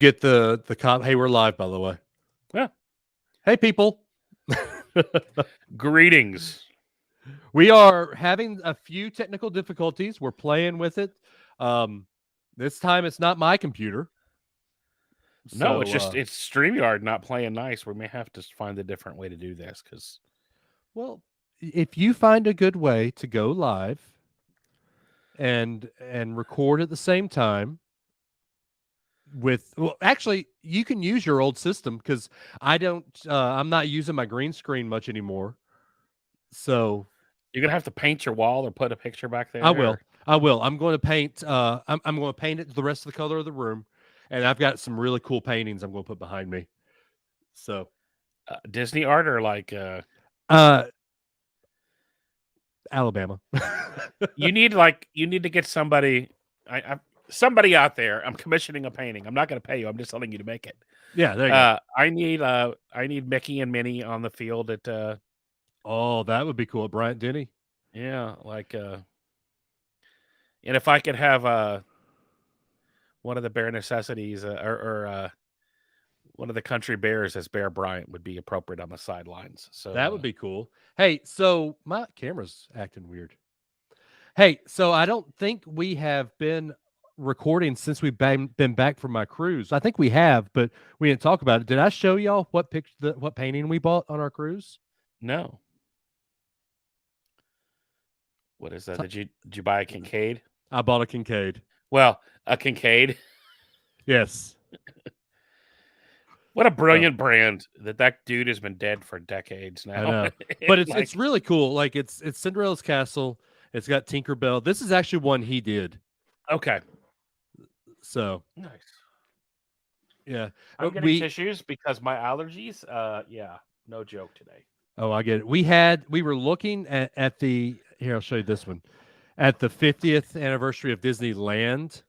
Get the cop. Hey, we're live, by the way. Yeah. Hey, people. Greetings. We are having a few technical difficulties. We're playing with it. This time it's not my computer. No, it's So, just it's StreamYard not playing nice. We may have to find a different way to do this because well, if you find a good way to go live and record at the same time actually you can use your old system because I'm not using my green screen much anymore. So you're gonna have to paint your wall or put a picture back I there. will. I will. I'm going to paint. I'm going to paint it the rest of the color of the room, and I've got some really cool paintings I'm going to put behind me. So, Disney art or like uh, Alabama. you need to get somebody. Somebody out there. I'm commissioning a painting. I'm not gonna pay you. I'm just telling you to make it. Yeah, there you go. I need Mickey and Minnie on the field at Oh, that would be cool. Bryant Denny. yeah, like and if I could have one of the bare necessities or one of the country bears as Bear Bryant would be appropriate on the sidelines. So That would be cool. Hey, so my camera's acting weird. Hey, so I don't think we have been recording since we've been back from my cruise. I think we have, but we didn't talk about it. Did I show y'all what what painting we bought on our cruise? no. What is that? Did you buy a Kincaid? I bought a Kincaid. Well, a Kincaid. Yes. What a brilliant brand that dude has been dead for decades now. I know. But it's really cool. Like it's Cinderella's Castle. It's got Tinkerbell. This is actually one he did. Okay. So nice. Yeah. I'm getting tissues because my allergies. Yeah, no joke today. Oh, I get it. We were looking at the here, I'll show you this one. At the 50th anniversary of Disneyland.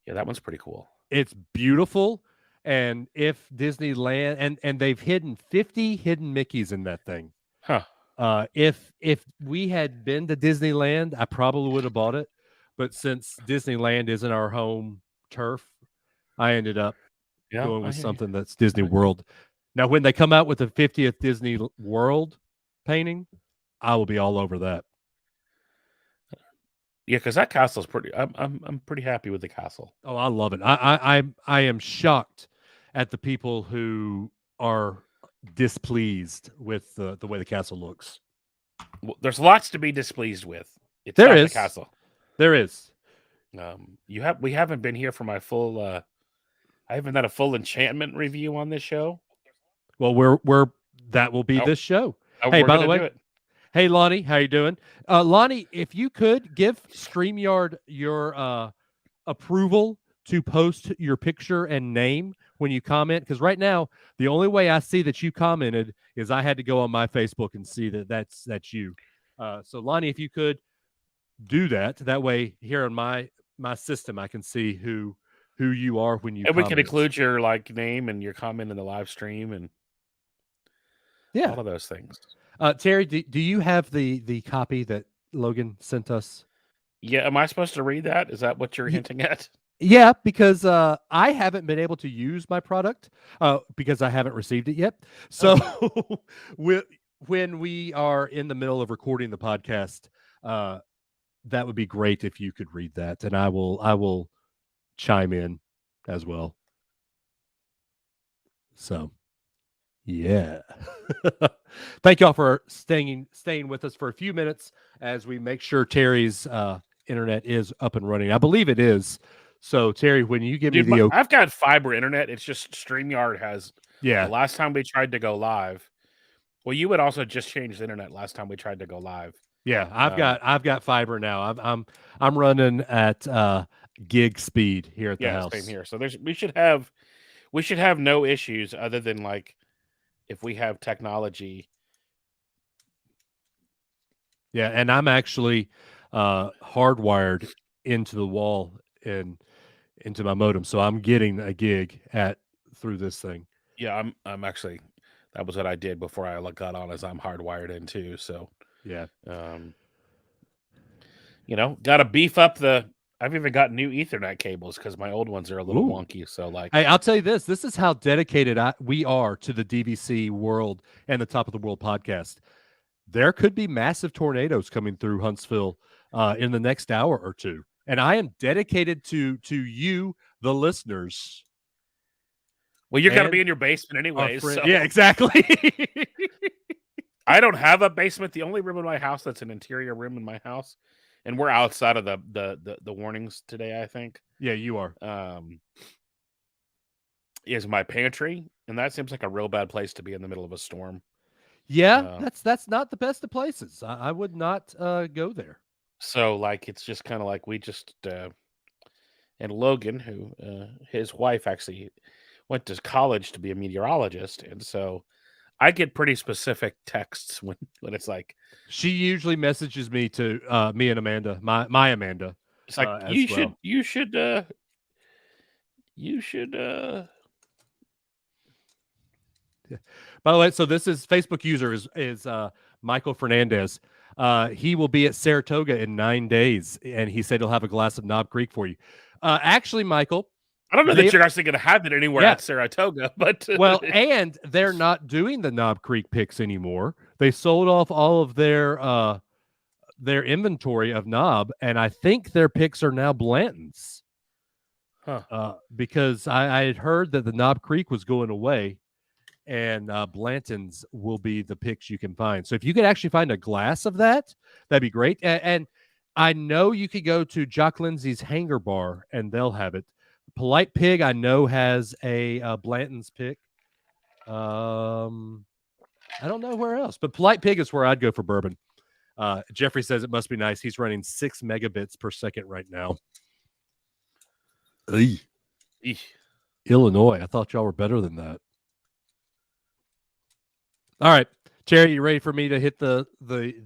Yeah, that one's pretty cool. It's beautiful. And if Disneyland and they've hidden 50 hidden Mickeys in that thing. Huh. If we had been to Disneyland, I probably would have bought it. But since Disneyland isn't our home turf, I ended up going with something that's Disney World. Now, when they come out with the 50th Disney World painting, I will be all over that. Yeah, because that castle's pretty. I'm pretty happy with the castle. Oh, I love it. I am shocked at the people who are displeased with the way the castle looks. Well, there's lots to be displeased with. It's there is the castle. There is. We haven't been here for my full. I haven't done a full enchantment review on this show. Well, that will be this show. Hey, by the way, hey Lonnie, how you doing? Lonnie, if you could give StreamYard your approval to post your picture and name when you comment, because right now the only way I see that you commented is I had to go on my Facebook and see that's you. So Lonnie, if you could do that, that way here on my system I can see who you are when you. And we can include your name and your comment in the live stream and all of those things. Terry, do you have the copy that Logan sent us? Yeah, am I supposed to read that? Is that what you're hinting at? Yeah, because I haven't been able to use my product because I haven't received it yet. So when we are in the middle of recording the podcast, that would be great if you could read that, and I will chime in as well. So, yeah. Thank y'all for staying with us for a few minutes as we make sure Terry's internet is up and running. I believe it is. So, Terry, when you give me I've got fiber internet. It's just StreamYard has. Yeah. The last time we tried to go live, well, you would also just change the internet last time we tried to go live. Yeah, I've got fiber now. I'm running at gig speed here at the house. Same here. So we should have no issues other than if we have technology. Yeah, and I'm actually hardwired into the wall and into my modem, so I'm getting a gig through this thing. Yeah, I'm actually. That was what I did before I got on, as I'm hardwired in too. So yeah, got to beef up the I've even got new Ethernet cables because my old ones are a little wonky. So, like, hey, I'll tell you this: this is how dedicated we are to the DVC world and the Top of the World podcast. There could be massive tornadoes coming through Huntsville in the next hour or two, and I am dedicated to you, the listeners. Well, you're going to be in your basement anyway. So. Yeah, exactly. I don't have a basement. The only room in my house that's an interior room in my house, and we're outside of the warnings today, I think. Yeah, you are. Is my pantry, and that seems like a real bad place to be in the middle of a storm. Yeah, that's not the best of places. I would not go there. So, like, it's just kind of like we just and Logan, who his wife actually went to college to be a meteorologist, and so I get pretty specific texts when it's like she usually messages me to me and Amanda, my Amanda. It's like you should. Yeah. By the way, so this is Facebook user is Michael Fernandez. He will be at Saratoga in 9 days, and he said he'll have a glass of Knob Creek for you. Actually, Michael, I don't know that you're actually going to have it anywhere at Saratoga, but well, and they're not doing the Knob Creek picks anymore. They sold off all of their inventory of Knob, and I think their picks are now Blanton's. Because I had heard that the Knob Creek was going away, and Blanton's will be the picks you can find. So if you could actually find a glass of that, that'd be great. And I know you could go to Jock Lindsay's Hanger Bar, and they'll have it. Polite Pig, I know, has a Blanton's pick. I don't know where else, but Polite Pig is where I'd go for bourbon. Jeffrey says it must be nice. He's running 6 megabits per second right now. Illinois. I thought y'all were better than that. All right, Cherry, you ready for me to hit the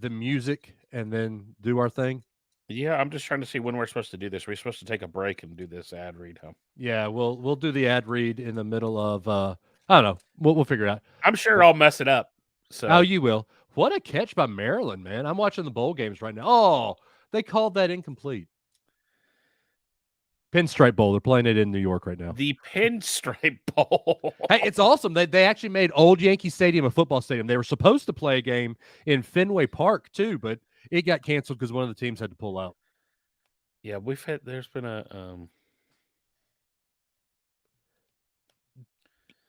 music and then do our thing? Yeah, I'm just trying to see when we're supposed to do this. We're supposed to take a break and do this ad read, huh? Yeah, we'll do the ad read in the middle of I don't know. We'll figure it out. I'm sure I'll mess it up. So. Oh, you will. What a catch by Maryland, man. I'm watching the bowl games right now. Oh, they called that incomplete. Pinstripe Bowl. They're playing it in New York right now. The Pinstripe Bowl. Hey, it's awesome. They actually made Old Yankee Stadium a football stadium. They were supposed to play a game in Fenway Park too, but it got canceled because one of the teams had to pull out. Yeah, there's been a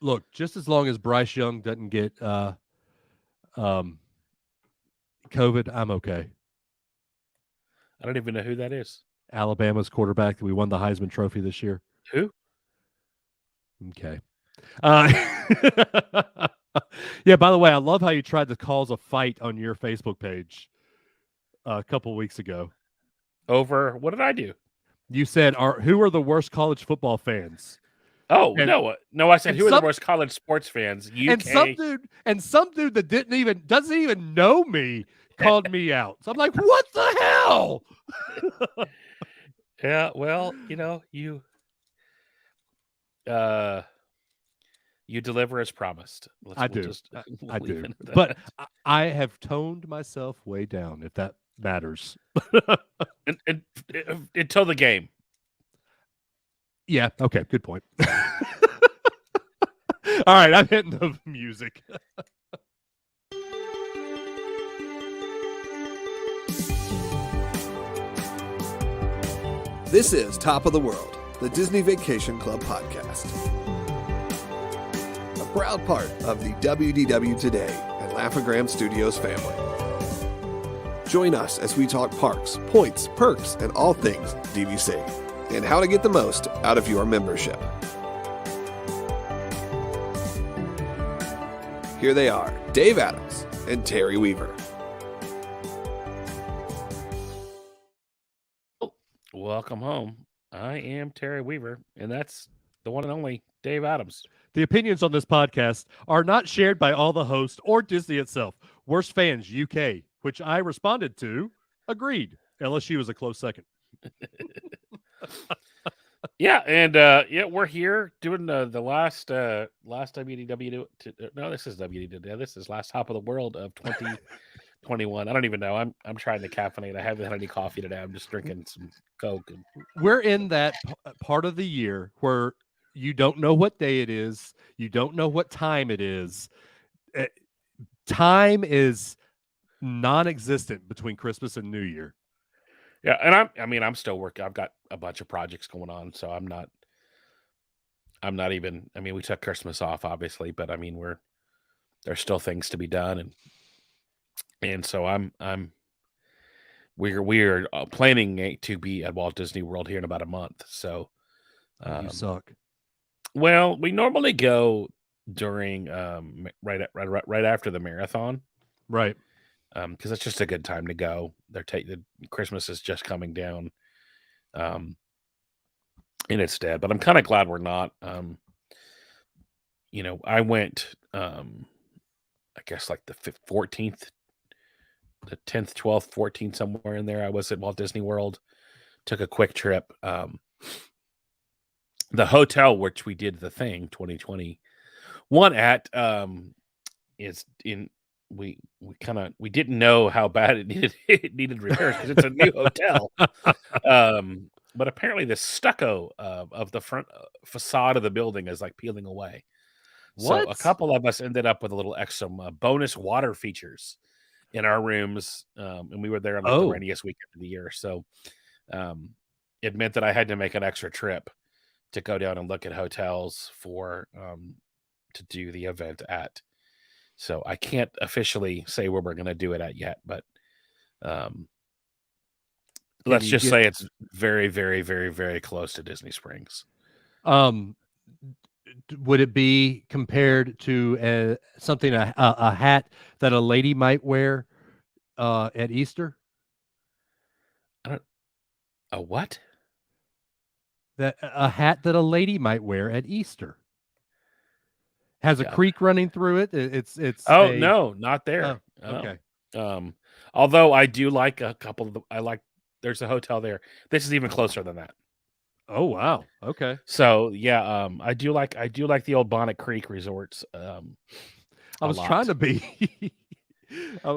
look, just as long as Bryce Young doesn't get COVID, I'm okay. I don't even know who that is. Alabama's quarterback. We won the Heisman Trophy this year. Who? Okay. Yeah, by the way, I love how you tried to cause a fight on your Facebook page a couple of weeks ago. Over what did I do? You said, who are the worst college football fans? Oh, no, I said who are the worst college sports fans? UK. And some dude that doesn't even know me called me out. So I'm like, what the hell? Yeah, well, you deliver as promised. I do. But I have toned myself way down, if that matters. Until the game. Yeah, okay, good point. All right, I'm hitting the music. This is Top of the World, the Disney Vacation Club podcast. A proud part of the WDW Today and Laugh-O-Gram Studios family. Join us as we talk parks, points, perks, and all things DVC, and how to get the most out of your membership. Here they are, Dave Adams and Terry Weaver. Welcome home. I am Terry Weaver, and that's the one and only Dave Adams. The opinions on this podcast are not shared by all the hosts or Disney itself. Worst Fans UK, which I responded to, agreed. LSU was a close second. Yeah, and we're here doing the last WDW. No, this is WDW. This is last Top of the World of 21. I don't even know. I'm trying to caffeinate. I haven't had any coffee today. I'm just drinking some Coke. We're in that part of the year where you don't know what day it is. You don't know what time it is. Time is non-existent between Christmas and New Year. Yeah, and I'm still working. I've got a bunch of projects going on, so I'm not even. I mean, we took Christmas off, obviously, but I mean, there's still things to be done, and so we're planning to be at Walt Disney World here in about a month. So you suck. Well, we normally go during right after the marathon, right? Because it's just a good time to go. Christmas is just coming down, in its stead. But I'm kind of glad we're not. I went, I guess like the 14th, the 10th, 12th, 14th, somewhere in there. I was at Walt Disney World. Took a quick trip. The hotel which we did the thing 2021 at is in. We didn't know how bad it needed repairs because it's a new hotel. But apparently the stucco of the front facade of the building is like peeling away. What? So a couple of us ended up with a little extra bonus water features in our rooms, and we were there on the rainiest weekend of the year. So it meant that I had to make an extra trip to go down and look at hotels for to do the event at. So I can't officially say where we're going to do it at yet, but let's just say it's very, very, very, very close to Disney Springs. Would it be compared to something a hat that a lady might wear at Easter? A what? A hat that a lady might wear at Easter. Has a creek running through it. It's no, not there. Okay. Although I do like a couple of there's a hotel there. This is even closer than that. Oh wow. Okay. So yeah, I do like the old Bonnet Creek resorts. I was trying to be the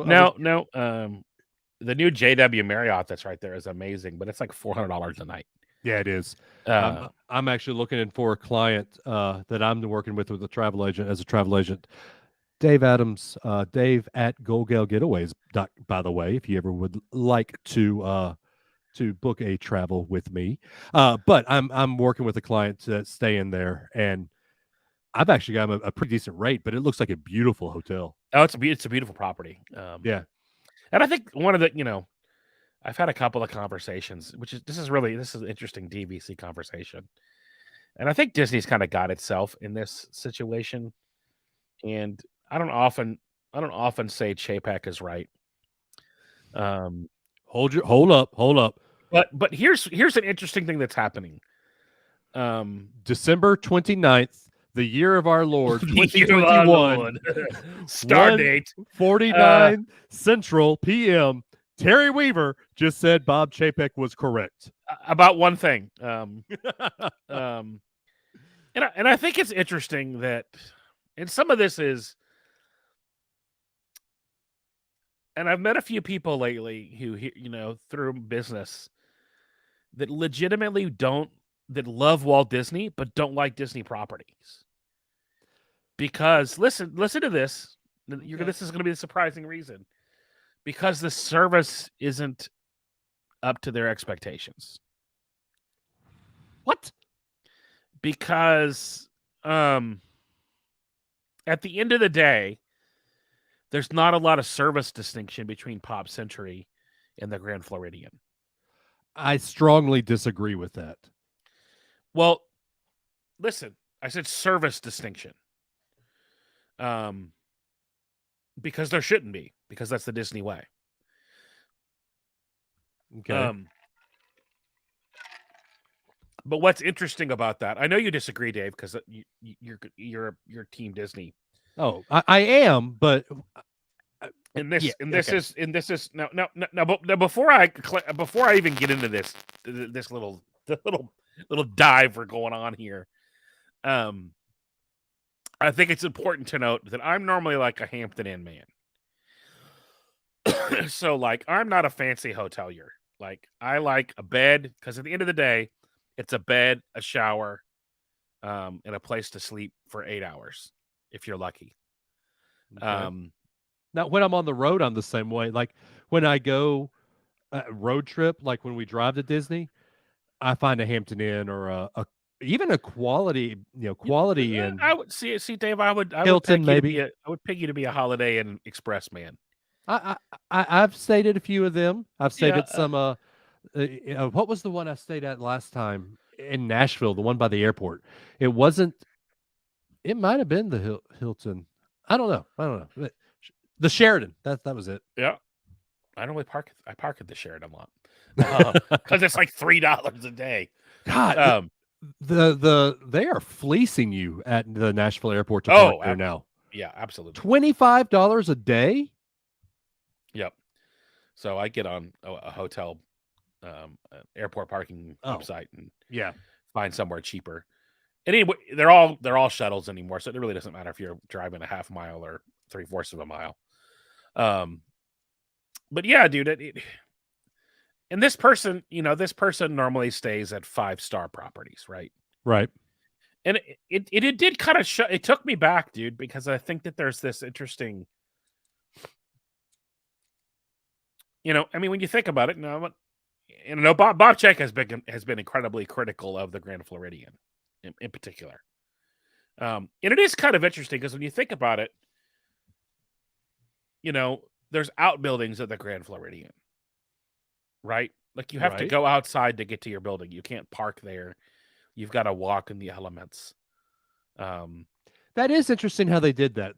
new JW Marriott that's right there is amazing, but it's like $400 a night. Yeah, it is. I'm actually looking in for a client that I'm working with a travel agent as a travel agent. Dave Adams, Dave at GoGalGetaways. By the way, if you ever would like to book a travel with me, but I'm working with a client to stay in there, and I've actually got a pretty decent rate, but it looks like a beautiful hotel. Oh, it's a beautiful property. Yeah, and I think one of the I've had a couple of conversations, this is an interesting DVC conversation. And I think Disney's kind of got itself in this situation. And I don't often say Chapek is right. Hold up. But here's an interesting thing that's happening. December 29th, the year of our Lord, 2021. Star date 49 Central PM. Terry Weaver just said Bob Chapek was correct about one thing. And I think it's interesting that, and some of this is, and I've met a few people lately who, through business that legitimately that love Walt Disney, but don't like Disney properties. Because listen to this. This is going to be the surprising reason. Because the service isn't up to their expectations. What? Because at the end of the day, there's not a lot of service distinction between Pop Century and the Grand Floridian. I strongly disagree with that. Well, listen, I said service distinction. Because there shouldn't be, because that's the Disney way. Okay. But what's interesting about that? I know you disagree, Dave, because you're Team Disney. Oh, I am, but this is before I even get into this little dive we're going on here. I think it's important to note that I'm normally like a Hampton Inn man. So, like, I'm not a fancy hotelier. Like, I like a bed because at the end of the day, it's a bed, a shower, and a place to sleep for 8 hours if you're lucky. Okay. Now, when I'm on the road, I'm the same way. Like when I go road trip, like when we drive to Disney, I find a Hampton Inn or even a quality, quality in I would see, Dave. I would Hilton, maybe. I would pick you to be a Holiday Inn Express man. I've stayed at a few of them. I've stayed Yeah, at some. What was the one I stayed at last time in Nashville? The one by the airport. It wasn't. It might have been the Hilton. I don't know. The Sheridan. That was it. yeah. I normally park. I park at the Sheridan lot because it's like $3 a day. God, they are fleecing you at the Nashville airport to park there now. Yeah, absolutely. $25 a day. Yep. So I get on a hotel, airport parking website and find somewhere cheaper. And anyway, they're all shuttles anymore, so it really doesn't matter if you're driving a half mile or 3/4 of a mile. But yeah, dude, and this person normally stays at 5-star properties, right? Right. And it did kind of it took me back, dude, because I think that there's this interesting, I mean, when you think about it, Bob Check has been incredibly critical of the Grand Floridian in particular. And it is kind of interesting because when you think about it, there's outbuildings at the Grand Floridian, right? Like you have to go outside to get to your building. You can't park there. You've got to walk in the elements. That is interesting how they did that.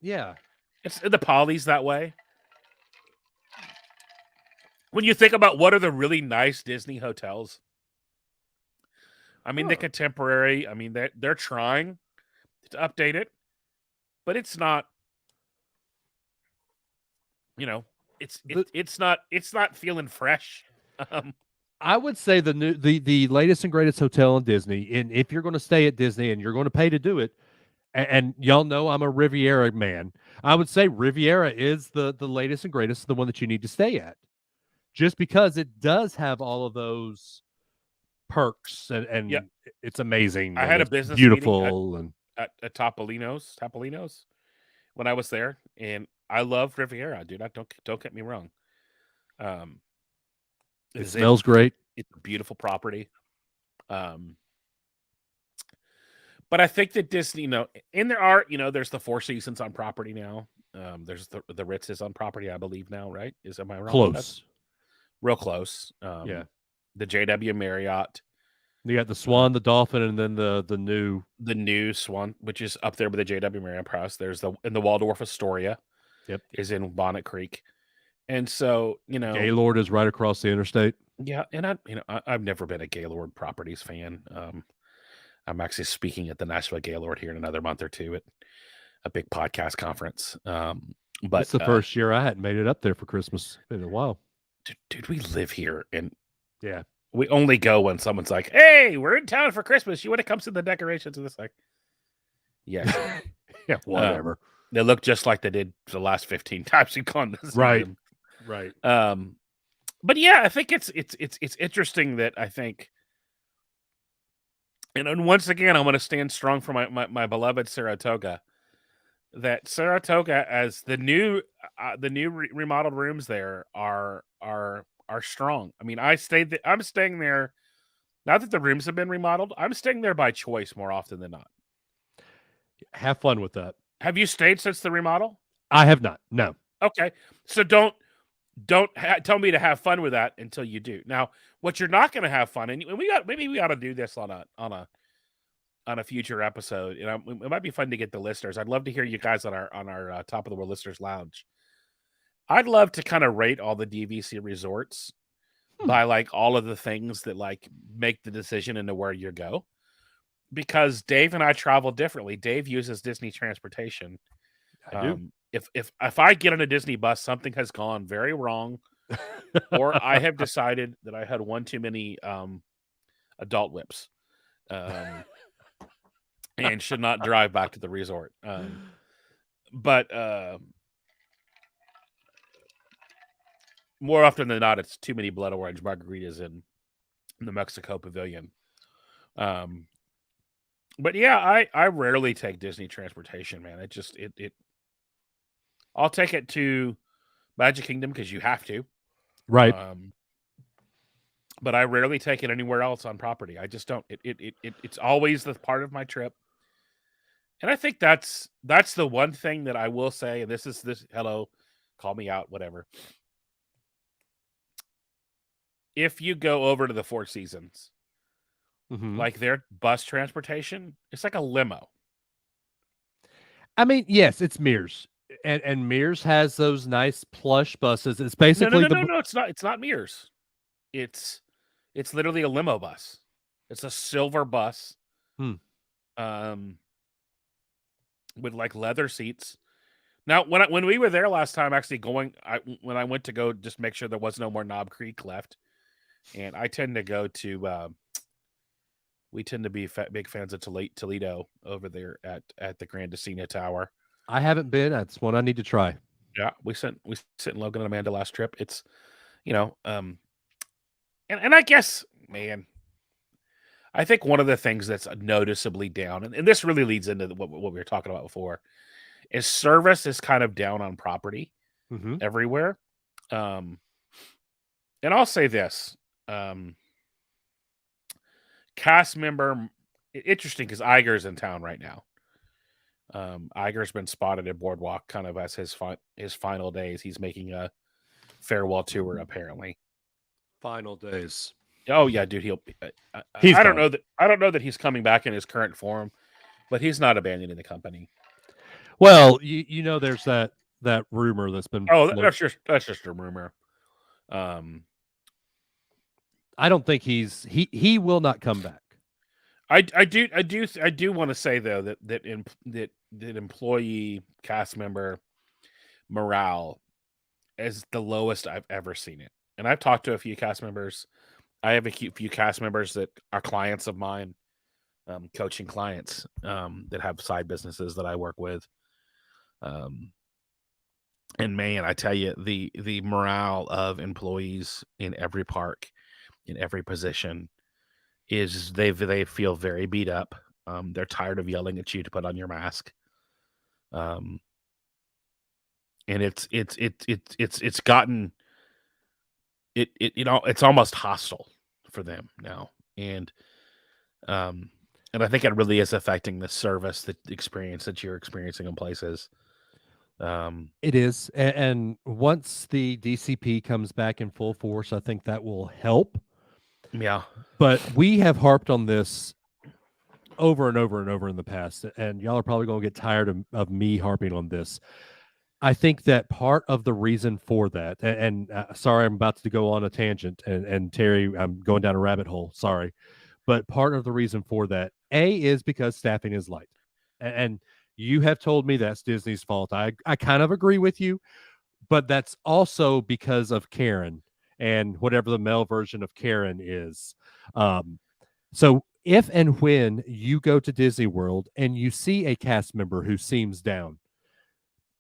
Yeah. It's the Poly's that way. When you think about what are the really nice Disney hotels, I mean, the Contemporary, I mean, they're trying to update it, but it's not, it's not feeling fresh. I would say the latest and greatest hotel in Disney, and if you're going to stay at Disney and you're going to pay to do it, and y'all know I'm a Riviera man, I would say Riviera is the latest and greatest, the one that you need to stay at, just because it does have all of those perks and it's amazing. I had a business beautiful meeting at Topolino's when I was there, and I love Riviera, dude. Don't get me wrong. It smells great. It's a beautiful property. But I think that Disney, and there are, there's the Four Seasons on property now. There's the Ritz is on property, I believe now, right? Am I wrong? Close. Real close. The JW Marriott. You got the Swan, the Dolphin, and then the new Swan, which is up there with the JW Marriott Press. There's the Waldorf Astoria. Yep. Is in Bonnet Creek. And so, Gaylord is right across the interstate. Yeah, and I've never been a Gaylord Properties fan. I'm actually speaking at the Nashville Gaylord here in another month or two at a big podcast conference. But it's the first year I hadn't made it up there for Christmas in a while. Dude, we live here, and we only go when someone's like, "Hey, we're in town for Christmas. You want to come see the decorations?" And it's like, yeah, yeah, whatever. They look just like they did the last 15 times we've gone to see them. Right. But yeah, I think it's interesting that I think, and once again, I'm going to stand strong for my beloved Saratoga. That Saratoga, as the new remodeled rooms there are strong. I mean, I'm staying there. Now that the rooms have been remodeled, I'm staying there by choice more often than not. Have fun with that. Have you stayed since the remodel? I have not. No. Okay, so don't tell me to have fun with that until you do. Now, what you're not going to have fun, and maybe we ought to do this on a future episode. It might be fun to get the listeners. I'd love to hear you guys on our Top of the World Listeners Lounge. I'd love to kind of rate all the DVC resorts by like all of the things that like make the decision into where you go. Because Dave and I travel differently. Dave uses Disney transportation. I do. If I get on a Disney bus, something has gone very wrong, or I have decided that I had one too many adult whips, and should not drive back to the resort. But more often than not, it's too many blood orange margaritas in the Mexico Pavilion. But yeah, I rarely take Disney transportation, man. I'll take it to Magic Kingdom because you have to, right? But I rarely take it anywhere else on property. I just don't. It's always the part of my trip, and I think that's the one thing that I will say. And this. Hello, call me out, whatever. If you go over to the Four Seasons, like their bus transportation, it's like a limo. I mean, yes, it's Mears, and Mears has those nice plush buses. It's basically no. It's not. It's not Mears. It's literally a limo bus. It's a silver bus, with like leather seats. Now, when we were there last time, actually when I went to go just make sure there was no more Knob Creek left, and I tend to go to. We tend to be big fans of Toledo over there at the Grand Casino Tower. I haven't been. That's one I need to try. Yeah, we sent Logan and Amanda last trip. It's, and I guess, man, I think one of the things that's noticeably down, and this really leads into what we were talking about before, is service is kind of down on property everywhere. And I'll say this. Cast member, interesting because Iger's in town right now. Iger's been spotted at Boardwalk kind of as his final days. He's making a farewell tour, apparently. Final days. Oh yeah, dude. I don't know that he's coming back in his current form, but he's not abandoning the company. Well, there's that rumor that's been. Oh, that's just a rumor. I don't think he will not come back. I do want to say though that employee cast member morale is the lowest I've ever seen it. And I've talked to a few cast members. I have a few cast members that are clients of mine, coaching clients that have side businesses that I work with. And man, I tell you, the morale of employees in every park, in every position, is they feel very beat up. They're tired of yelling at you to put on your mask. And it's gotten it's almost hostile for them now. And I think it really is affecting the service, the experience that you're experiencing in places. It is. And once the DCP comes back in full force, I think that will help. Yeah. But we have harped on this over and over and over in the past, and y'all are probably going to get tired of me harping on this. I think that part of the reason for that, and sorry, I'm about to go on a tangent, and Terry, I'm going down a rabbit hole, sorry. But part of the reason for that, is because staffing is light. And you have told me that's Disney's fault. I kind of agree with you, but that's also because of Karen and whatever the male version of Karen is. So if and when you go to Disney World and you see a cast member who seems down,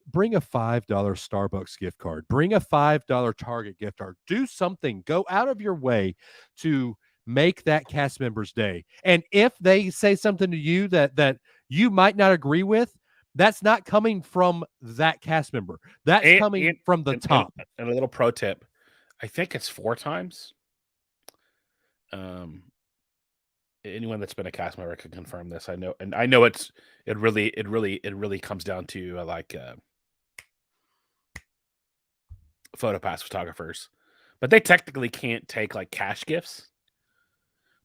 bring a $5 Starbucks gift card, bring a $5 Target gift card, do something, go out of your way to make that cast member's day. And if they say something to you that you might not agree with, that's not coming from that cast member. That's coming from the top. And a little pro tip, I think it's 4 times. Anyone that's been a cast member can confirm this. I know it really comes down to PhotoPass photographers, but they technically can't take like cash gifts.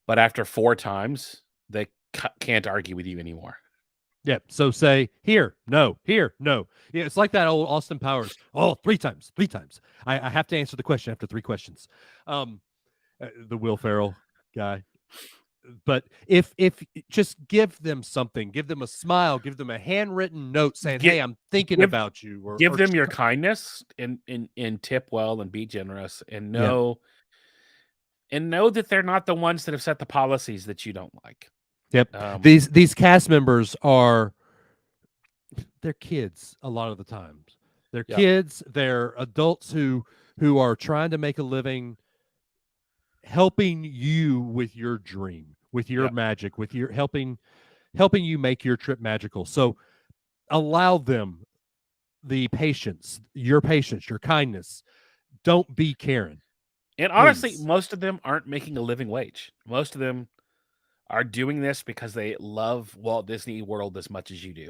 But after 4 times, they can't argue with you anymore. Yeah. So say here, no, here, no. Yeah, it's like that old Austin Powers. Oh, 3 times. I have to answer the question after 3 questions. The Will Ferrell guy. But if just give them something, give them a smile, give them a handwritten note saying, "Hey, I'm thinking about you." Or give them your kindness and tip well and be generous and know that they're not the ones that have set the policies that you don't like. Yep. These cast members they're kids a lot of the times. They're kids. They're adults who who are trying to make a living helping you with your dream, with your magic, with your helping you make your trip magical. So allow them the patience, your kindness. Don't be Karen. And honestly, most of them aren't making a living wage. Most of them are doing this because they love Walt Disney World as much as you do.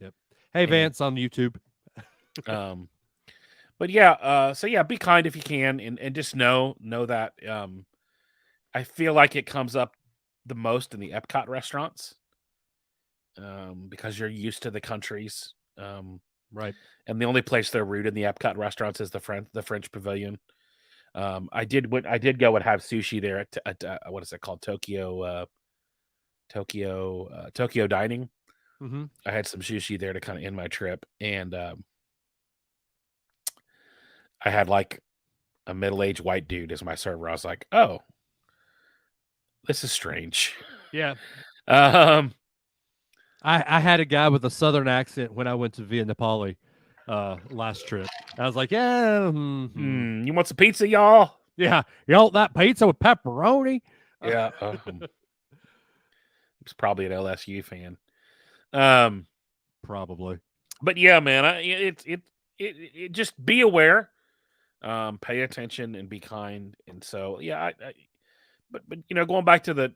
Yep. Hey, Vance on YouTube. But yeah, so yeah, be kind if you can, and just know that I feel like it comes up the most in the Epcot restaurants, because you're used to the countries, right? And the only place they're rude in the Epcot restaurants is the French Pavilion. I did go and have sushi there at what is it called, Tokyo Dining. Mm-hmm. I had some sushi there to kind of end my trip, and I had like a middle-aged white dude as my server. I was like, oh, this is strange. Yeah. I had a guy with a southern accent when I went to Via Napoli last trip. I was like, yeah. You want some pizza, y'all? Yeah. You want that pizza with pepperoni? Yeah. He's probably an LSU fan. Probably. But yeah, man, it just be aware, pay attention, and be kind. And so, yeah, but going back to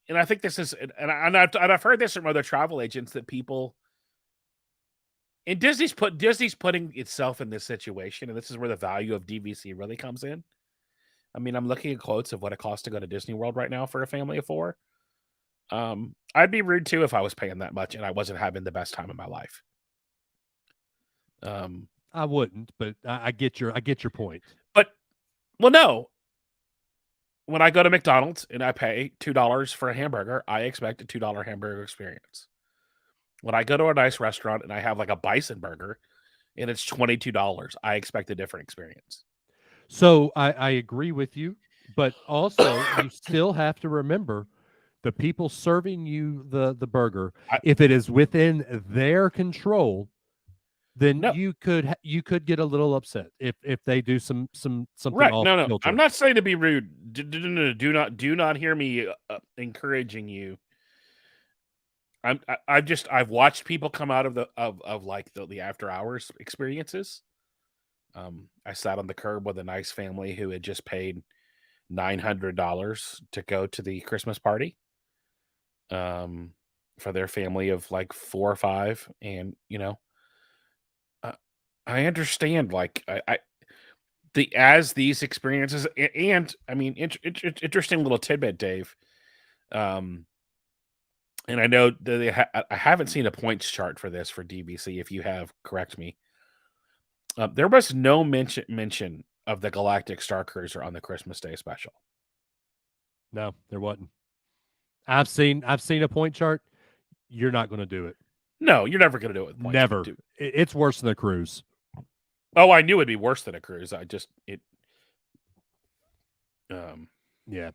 and I think this is, and I've heard this from other travel agents, that people, and Disney's putting itself in this situation, and this is where the value of DVC really comes in. I mean, I'm looking at quotes of what it costs to go to Disney World right now for a family of 4. I'd be rude too if I was paying that much and I wasn't having the best time of my life. I wouldn't, but I get your point. But, well, no. When I go to McDonald's and I pay $2 for a hamburger, I expect a $2 hamburger experience. When I go to a nice restaurant and I have like a bison burger and it's $22, I expect a different experience. So I agree with you, but also you still have to remember the people serving you the burger, if it is within their control, then you could get a little upset if they do something right. off No, filter. I'm not saying to be rude. Do not hear me encouraging you. I've watched people come out of the after hours experiences. I sat on the curb with a nice family who had just paid $900 to go to the Christmas party, for their family of like 4 or 5, and I understand, like, as these experiences, and I mean, interesting little tidbit, Dave. And I know that I haven't seen a points chart for this for DVC. If you have, correct me. There was no mention of the Galactic Star Cruiser on the Christmas Day special. No, there wasn't. I've seen a point chart. You're not going to do it. No, you're never going to do it. Never. It's worse than a cruise. Oh, I knew it'd be worse than a cruise. Yeah.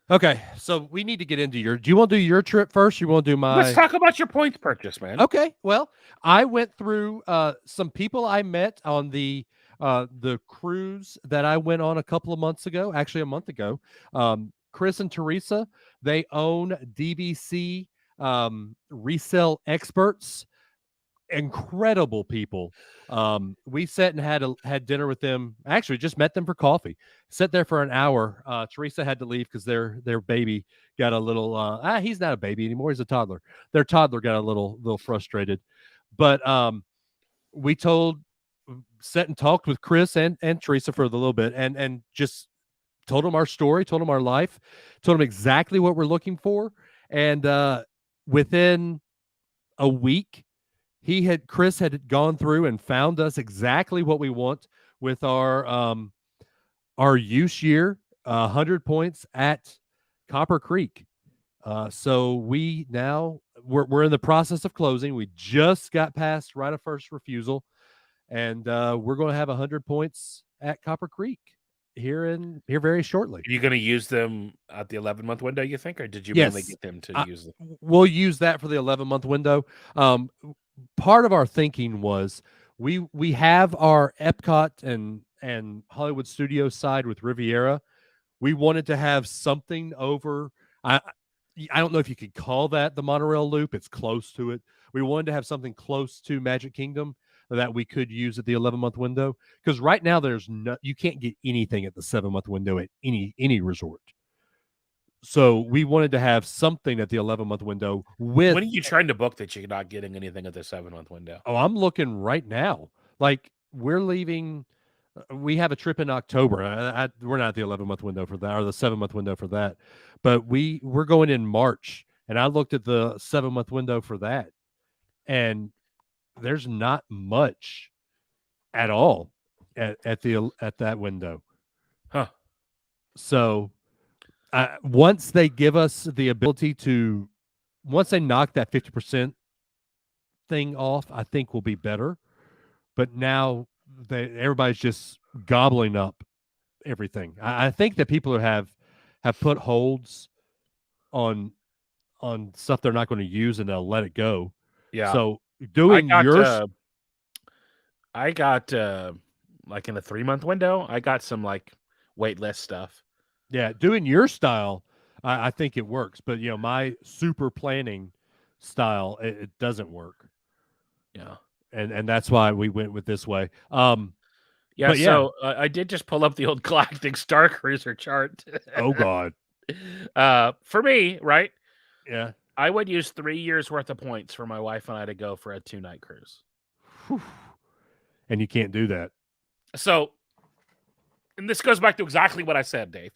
Okay, so we need to get into do you want to do your trip first? You want to do my... Let's talk about your points purchase, man. Okay, well, I went through some people I met on the cruise that I went on a couple of months ago, actually a month ago. Chris and Teresa, they own DVC resale experts. Incredible people. We sat and had dinner with them. Actually, just met them for coffee. Sat there for an hour. Teresa had to leave because their baby got a little. He's not a baby anymore. He's a toddler. Their toddler got a little frustrated. But we sat and talked with Chris and Teresa for a little bit, and just told them our story, told them our life, told them exactly what we're looking for, and within a week, Chris had gone through and found us exactly what we want with our use year, 100 points at Copper Creek. So we're in the process of closing. We just got past right of first refusal, and we're going to have 100 points at Copper Creek here very shortly. Are you going to use them at the 11-month window, you think, or did you mainly get them to use them? We'll use that for the 11-month window. Part of our thinking was We have our Epcot and Hollywood Studios side with Riviera. We wanted to have something over. I don't know if you could call that the monorail loop. It's close to it. We wanted to have something close to Magic Kingdom that we could use at the 11-month window, because right now you can't get anything at the 7-month window at any resort. So we wanted to have something at the 11-month window with. When are you trying to book that you're not getting anything at the 7-month window? Oh, I'm looking right now. Like, we're leaving. We have a trip in October. We're not at the 11-month window for that, or the 7-month window for that, but we're going in March, and I looked at the 7-month window for that, and there's not much at all at that window. Huh. So once they give us the ability to, once they knock that 50% thing off, I think we'll be better. But now everybody's just gobbling up everything. I think that people have put holds on stuff they're not going to use, and they'll let it go. Yeah. So doing I got like in a 3-month window, I got some like wait list stuff. Yeah, doing your style, I think it works. But my super planning style, it doesn't work. Yeah. And that's why we went with this way. So I did just pull up the old Galactic Star Cruiser chart. Oh God. For me, right? Yeah. I would use 3 years worth of points for my wife and I to go for a 2-night cruise. Whew. And you can't do that. So, and this goes back to exactly what I said, Dave.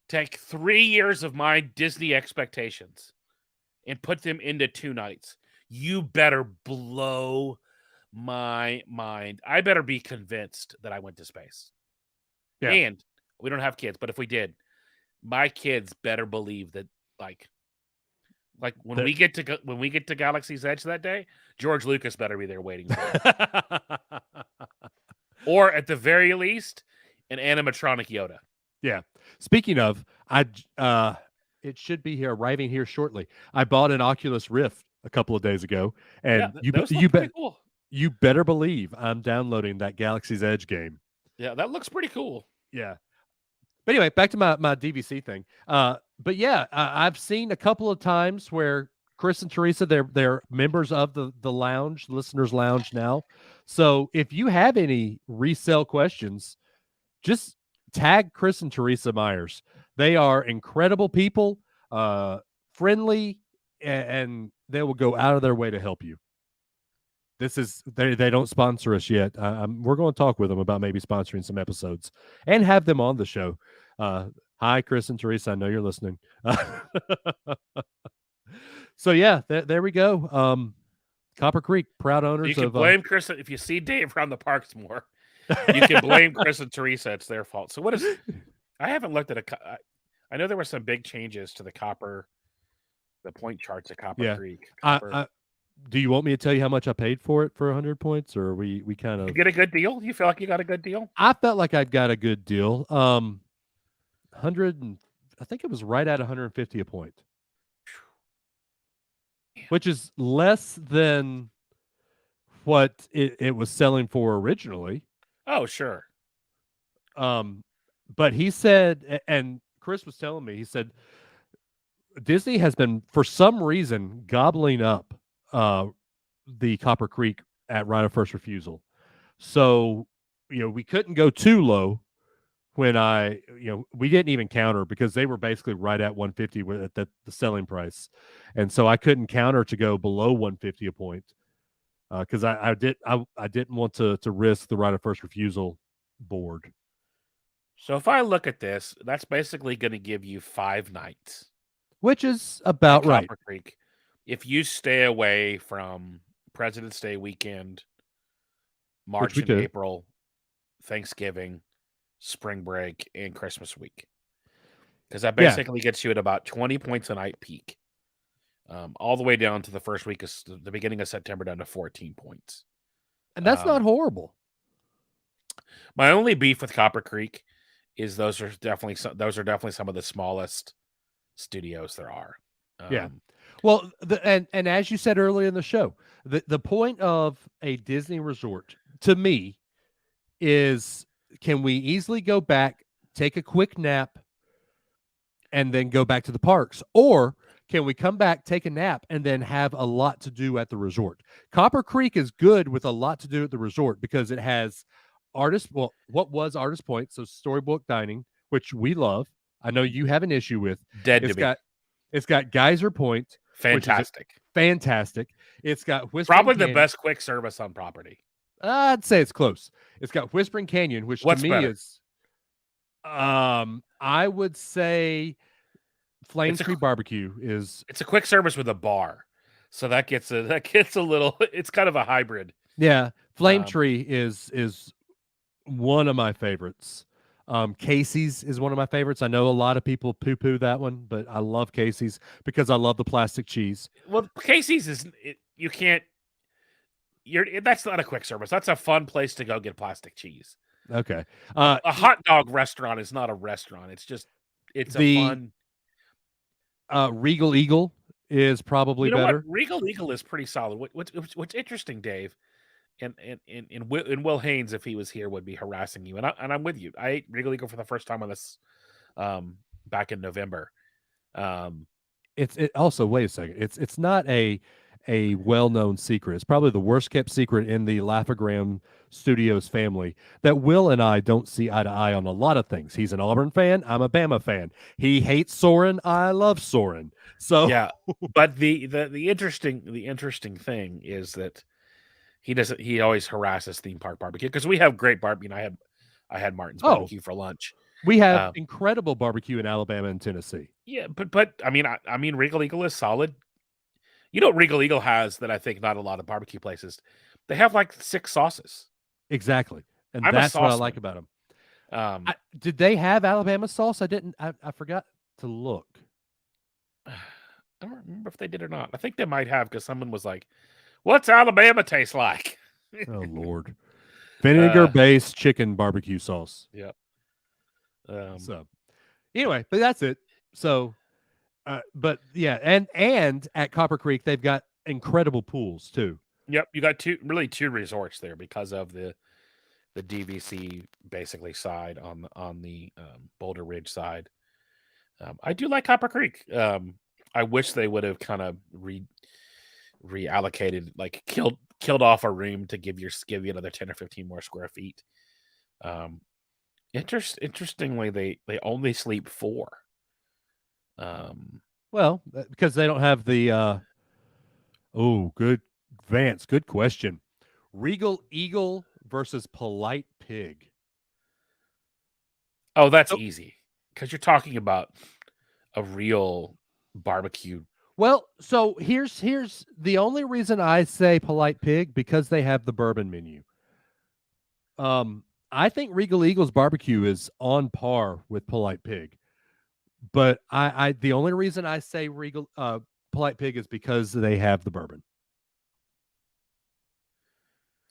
Take 3 years of my Disney expectations and put them into 2 nights. You better blow my mind. I better be convinced that I went to space. Yeah. And we don't have kids, but if we did, my kids better believe that, like when we get to Galaxy's Edge that day, George Lucas better be there waiting for us. Or at the very least, an animatronic Yoda. Yeah. Speaking of, it should be arriving here shortly. I bought an Oculus Rift a couple of days ago, and cool. You better believe I'm downloading that Galaxy's Edge game. Yeah, that looks pretty cool. Yeah. But anyway, back to my DVC thing. But yeah, I've seen a couple of times where Chris and Teresa, they're members of the lounge, listeners lounge now. So if you have any resale questions, just tag Chris and Teresa Myers. They are incredible people, friendly, and they will go out of their way to help you. They don't sponsor us yet. We're going to talk with them about maybe sponsoring some episodes and have them on the show. Hi, Chris and Teresa. I know you're listening. So yeah, there we go. Copper Creek, proud owners. You can blame Chris if you see Dave around the parks more. You can blame Chris and Teresa. It's their fault. So what is? I haven't looked at I know there were some big changes to the point charts at Copper Creek. Do you want me to tell you how much I paid for it for 100 points, or we kind of get a good deal? You feel like you got a good deal? I felt like I got a good deal. 100, I think it was right at 150 a point, which is less than what it was selling for originally. Oh, sure. But he said, and Chris was telling me, he said Disney has been, for some reason, gobbling up the Copper Creek at right of first refusal. So, we couldn't go too low when we didn't even counter because they were basically right at 150 at the selling price. And so I couldn't counter to go below 150 a point because I didn't want to risk the right of first refusal board. So if I look at this, that's basically going to give you 5 nights. Which is about right. Copper Creek. If you stay away from President's Day weekend, March and April, Thanksgiving, spring break, and Christmas week. Because that basically gets you at about 20 points a night peak. All the way down to the first week of the beginning of September down to 14 points. And that's not horrible. My only beef with Copper Creek is those are definitely some of the smallest studios there are. Yeah. Well, and as you said earlier in the show, the point of a Disney resort to me is, can we easily go back, take a quick nap, and then go back to the parks? Or can we come back, take a nap, and then have a lot to do at the resort? Copper Creek is good with a lot to do at the resort because it has what was Artist Point, so storybook dining, which we love. I know you have an issue with. It's got Geyser Point. Fantastic. Fantastic. It's got Whispering Probably Canyon. The best quick service on property. I'd say it's close. It's got Whispering Canyon, which to me better? is I would say Flame Tree Barbecue is. It's a quick service with a bar. So that gets a little, it's kind of a hybrid. Yeah. Flame Tree is one of my favorites. Casey's is one of my favorites. I know a lot of people poo-poo that one, but I love Casey's because I love the plastic cheese. Well, Casey's that's not a quick service. That's a fun place to go get plastic cheese. Okay. A hot dog restaurant is not a restaurant. It's a fun. Regal Eagle is probably better. What? Regal Eagle is pretty solid. What's interesting, Dave, and Will Haynes, if he was here, would be harassing you. And I'm with you. I ate Regal Eagle for the first time on this back in November. It also, wait a second. It's not a well-known secret. It's probably the worst kept secret in the Laugh-O-Gram Studios family that Will and I don't see eye to eye on a lot of things. He's an Auburn fan. I'm a Bama fan. He hates Soren. I love Soren. So yeah, but the interesting thing is that he always harasses theme park barbecue because we have great barbecue. I had Martin's barbecue for lunch. We have incredible barbecue in Alabama and Tennessee. Yeah, but I mean Regal Eagle is solid. You know what Regal Eagle has that I think not a lot of barbecue places? They have like 6 sauces. Exactly. And that's what I like about them. Did they have Alabama sauce? I forgot to look. I don't remember if they did or not. I think they might have because someone was like, "What's Alabama taste like?" Oh, Lord. Vinegar-based chicken barbecue sauce. Yep. So, anyway, but that's it. So, but yeah, and at Copper Creek, they've got incredible pools too. Yep, you got two resorts there because of the DVC basically side on the Boulder Ridge side. I do like Copper Creek. I wish they would have kind of reallocated, like killed off a room to give you another 10 or 15 more square feet. Interestingly, they only sleep 4. Well, because they don't have the. Good, Vance. Good question. Regal Eagle versus Polite Pig. Oh, that's easy because you're talking about a real barbecue. Well, so here's the only reason I say Polite Pig, because they have the bourbon menu. I think Regal Eagle's barbecue is on par with Polite Pig, but I the only reason I say Polite Pig is because they have the bourbon.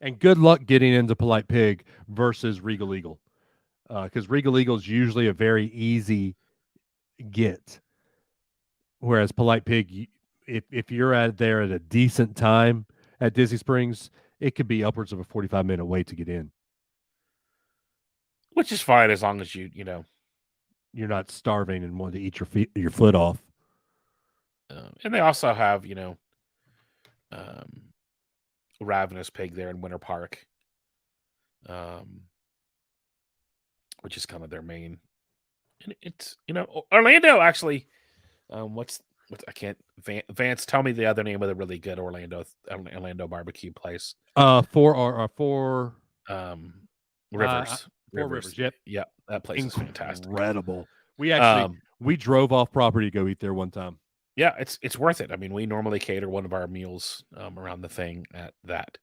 And good luck getting into Polite Pig versus Regal Eagle, because Regal Eagle is usually a very easy get, whereas Polite Pig, if you're there at a decent time at Disney Springs, it could be upwards of a 45-minute wait to get in. Which is fine as long as you're not starving and want to eat your foot off. And they also have Ravenous Pig there in Winter Park, which is kind of their main. And it's Orlando actually. Vance, tell me the other name of the really good Orlando barbecue place. Four Rivers. Rivers. Yep. That place is fantastic. Incredible. We actually we drove off property to go eat there one time. Yeah, it's worth it. I mean, we normally cater one of our meals around the thing at that,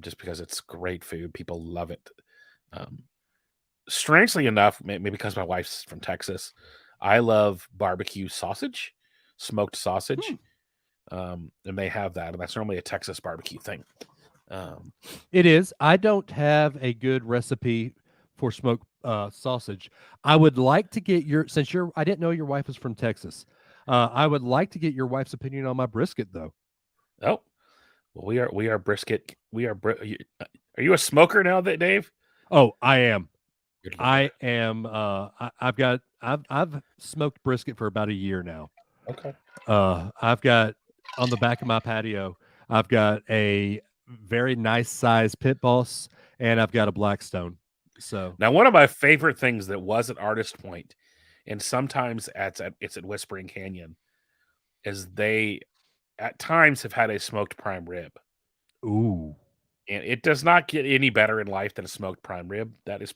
just because it's great food. People love it. Strangely enough, maybe because my wife's from Texas, I love barbecue sausage, smoked sausage, and they have that, and that's normally a Texas barbecue thing. It is. I don't have a good recipe for smoked sausage. I would like to get I didn't know your wife was from Texas. I would like to get your wife's opinion on my brisket, though. Oh, well, we are brisket. Are you a smoker now, Dave? Oh, I am. I am. I've smoked brisket for about a year now. Okay. I've got on the back of my patio. I've got a very nice size pit boss, and I've got a Blackstone. So now, one of my favorite things that was at Artist Point, and sometimes it's at Whispering Canyon, is they at times have had a smoked prime rib. Ooh. And it does not get any better in life than a smoked prime rib. That is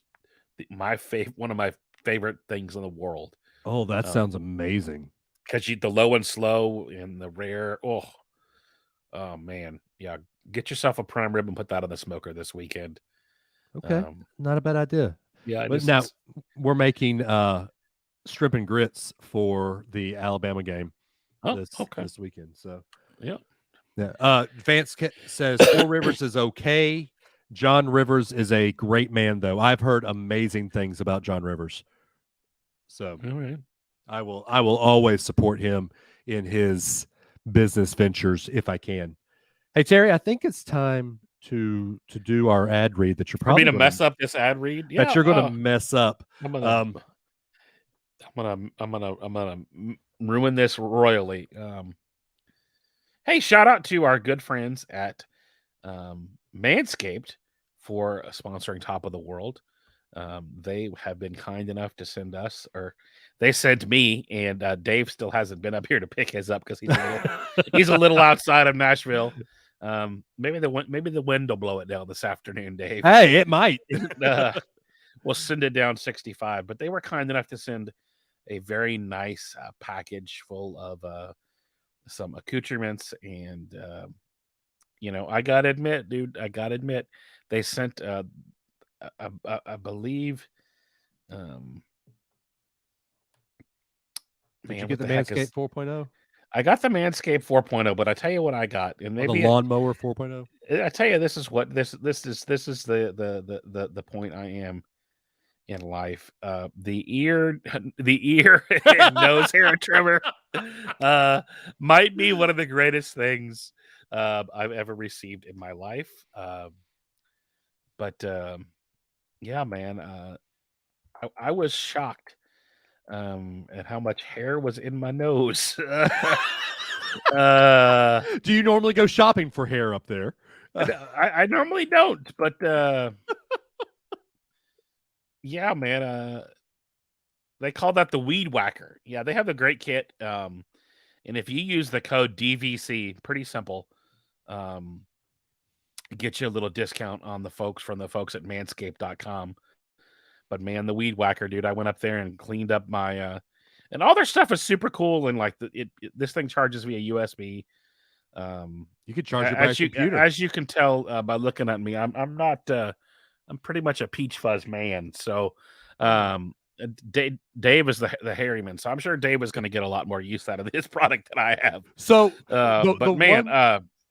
one of my favorite things in the world. Oh, that sounds amazing. Because the low and slow and the rare. Oh man, yeah. Get yourself a prime rib and put that on the smoker this weekend. Okay, not a bad idea. Yeah, but now we're making shrimp and grits for the Alabama game this weekend. So yeah. Vance says Four Rivers is okay. John Rivers is a great man, though. I've heard amazing things about John Rivers. So I will always support him in his business ventures if I can. Hey Terry, I think it's time to do our ad read that you're probably going to mess up this ad read. Yeah, that you're going to mess up. I'm gonna ruin this royally. Hey, shout out to our good friends at Manscaped for sponsoring Top of the World. They have been kind enough to send us, or they sent me, and Dave still hasn't been up here to pick his up because he's a little outside of Nashville. Maybe the wind will blow it down this afternoon, Dave. Hey, it might. We'll send it down 65, but they were kind enough to send a very nice package full of some accoutrements, and I gotta admit, dude, they sent I believe did you get the Manscaped 4.0? I got the Manscaped 4.0, but I tell you what I got, and maybe the lawnmower 4.0. I tell you, this is the point I am in life. The ear and nose hair trimmer might be one of the greatest things I've ever received in my life. But yeah, man, I was shocked at how much hair was in my nose. Do you normally go shopping for hair up there? I normally don't, but yeah, man. They call that the Weed Whacker. Yeah, they have a great kit. And if you use the code DVC, pretty simple, get you a little discount on the folks at manscaped.com. But man, the Weed Whacker, dude, I went up there and cleaned up my and all their stuff is super cool, and like this thing charges via USB. You could charge it by a computer. As you can tell by looking at me, I'm not I'm pretty much a peach fuzz man. So Dave is the hairy man, so I'm sure Dave is going to get a lot more use out of this product than I have. So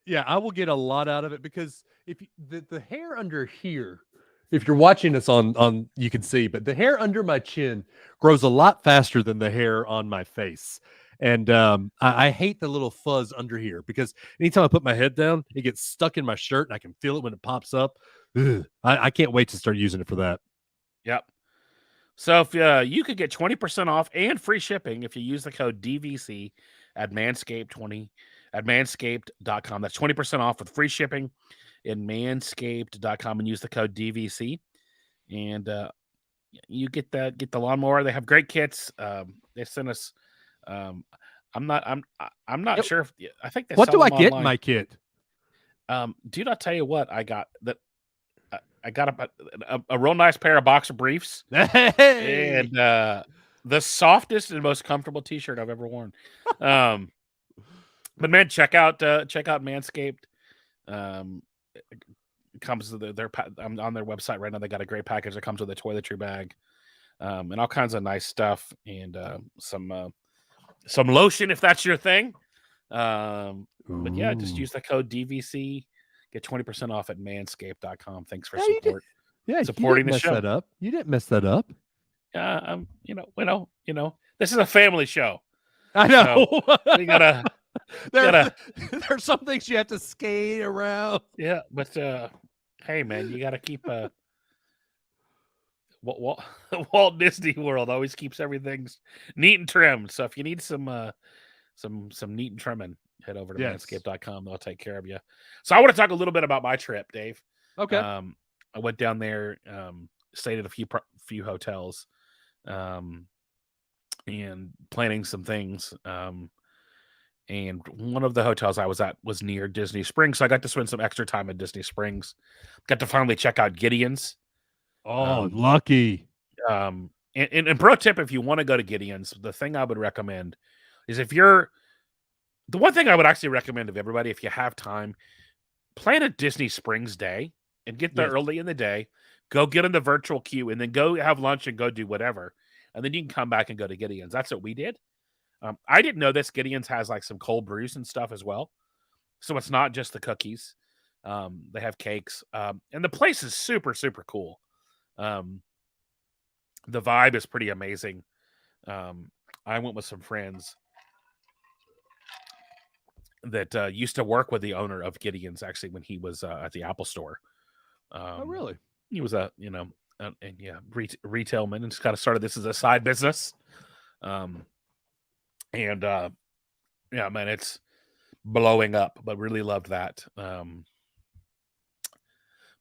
yeah, I will get a lot out of it, because if the hair under here, if you're watching us on you can see, but the hair under my chin grows a lot faster than the hair on my face. And I hate the little fuzz under here, because anytime I put my head down, it gets stuck in my shirt and I can feel it when it pops up. I can't wait to start using it for that. Yep. So if you could get 20% off and free shipping if you use the code DVC at Manscaped at manscaped.com. That's 20% off with free shipping in manscaped.com, and use the code DVC. And you get the lawnmower. They have great kits. They sent us I'm not sure if I think they what sell do I them get online. in my kit? Dude, I'll tell you what I got. That I got a real nice pair of boxer briefs, hey! and the softest and most comfortable T-shirt I've ever worn. But man, check out Manscaped. It comes with I'm on their website right now. They got a great package that comes with a toiletry bag, and all kinds of nice stuff, and some lotion if that's your thing. But yeah, just use the code DVC. Get 20% off at manscaped.com. Thanks for supporting the show. You didn't mess that up. This is a family show. I know. So you gotta. There's some things you have to skate around. Yeah, but hey, man, you gotta keep Walt Disney World always keeps everything neat and trimmed. So if you need some neat and trimming, head over to manscaped.com. They'll take care of you. So I want to talk a little bit about my trip, Dave. Okay. I went down there, stayed at a few hotels, and planning some things. And one of the hotels I was at was near Disney Springs, so I got to spend some extra time at Disney Springs. Got to finally check out Gideon's. Oh, lucky. And pro tip, if you want to go to Gideon's, the thing I would recommend is the one thing I would actually recommend of everybody, if you have time, plan a Disney Springs day and get there early in the day, go get in the virtual queue, and then go have lunch and go do whatever. And then you can come back and go to Gideon's. That's what we did. I didn't know this. Gideon's has like some cold brews and stuff as well. So it's not just the cookies. They have cakes. And the place is super, super cool. The vibe is pretty amazing. I went with some friends that used to work with the owner of Gideon's actually when he was at the Apple Store. Oh, really? He was retailman and just kind of started this as a side business. Yeah, man, it's blowing up, but really loved that. But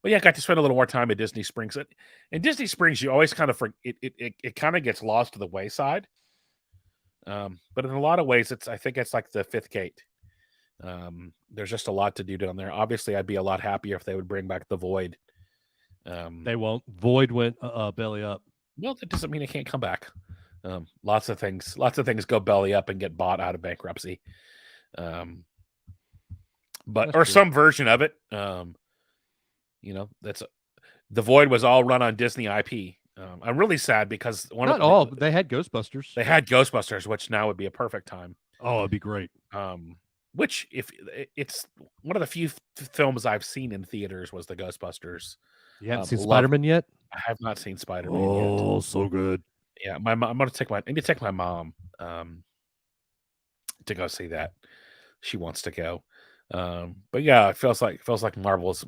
yeah, I got to spend a little more time at Disney Springs. In Disney Springs, you always kind of it kind of gets lost to the wayside. But in a lot of ways, I think it's like the fifth gate. There's just a lot to do down there. Obviously, I'd be a lot happier if they would bring back the Void. They won't. Void went belly up. Well, that doesn't mean it can't come back. Lots of things go belly up and get bought out of bankruptcy. Or some version of it. That's the Void was all run on Disney IP. I'm really sad because they had Ghostbusters. They had Ghostbusters, which now would be a perfect time. Oh, it'd be great. Which if it's one of the few films I've seen in theaters was the Ghostbusters. You haven't seen Spider-Man yet? I have not seen Spider-Man yet. Oh, so good. Yeah, I'm gonna take I need to take my mom to go see that. She wants to go. But yeah, it feels like Marvel's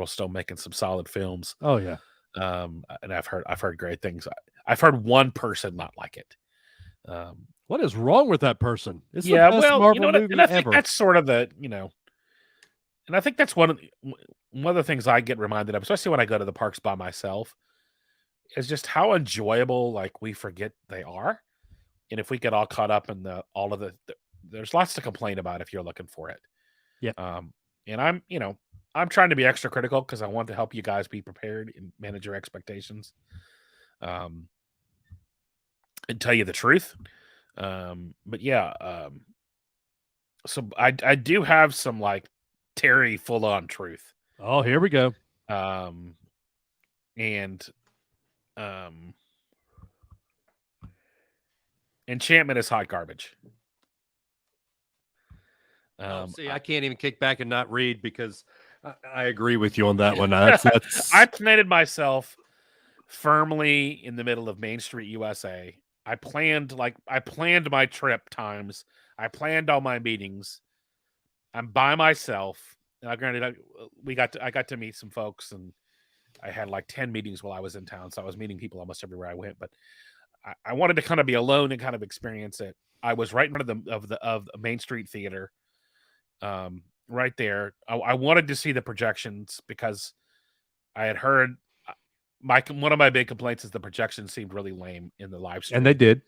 still making some solid films. Oh yeah. And I've heard great things. I've heard one person not like it. What is wrong with that person? It's the best Marvel movie and I think ever. that's sort of the, and I think that's one of the things I get reminded of, especially when I go to the parks by myself, is just how enjoyable like we forget they are. And if we get all caught up in there's lots to complain about if you're looking for it. Yeah. And I'm trying to be extra critical because I want to help you guys be prepared and manage your expectations. And tell you the truth. But yeah, so I do have some like Terry full on truth. Oh, here we go. Enchantment is hot garbage. See, I can't even kick back and not read because I agree with you on that one. That's... I planted myself firmly in the middle of Main Street, USA. I planned my trip times. I planned all my meetings. I'm by myself. Now, granted, I got to meet some folks, and I had like 10 meetings while I was in town, so I was meeting people almost everywhere I went. But I wanted to kind of be alone and kind of experience it. I was right in front of the Main Street Theater, right there. I wanted to see the projections because I had heard one of my big complaints is the projections seemed really lame in the live stream, and they did.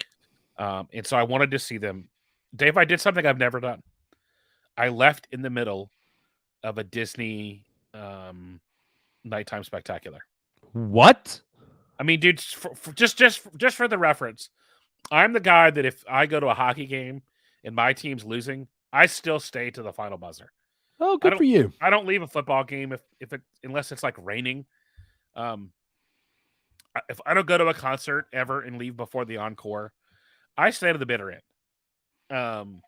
And so I wanted to see them. Dave, I did something I've never done. I left in the middle of a Disney nighttime spectacular. What? I mean, dude, just for the reference, I'm the guy that if I go to a hockey game and my team's losing, I still stay to the final buzzer. Oh, good for you. I don't leave a football game unless it's like raining. If I don't go to a concert ever and leave before the encore, I stay to the bitter end.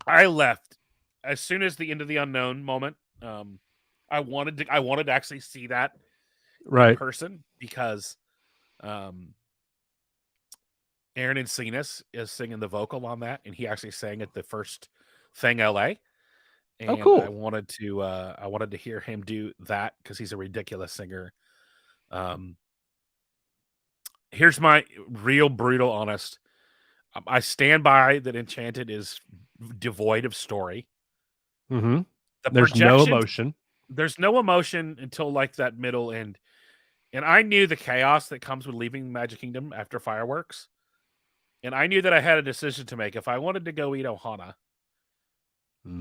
I left as soon as the End of the Unknown moment. I wanted to actually see that in person because Aaron Encinas is singing the vocal on that, and he actually sang at the first thing LA. And cool. I wanted to hear him do that because he's a ridiculous singer. Here's my real brutal honest. I stand by that Enchanted is devoid of story. Mm-hmm. There's no emotion. There's no emotion until like that middle end. And I knew the chaos that comes with leaving Magic Kingdom after fireworks. And I knew that I had a decision to make. If I wanted to go eat Ohana,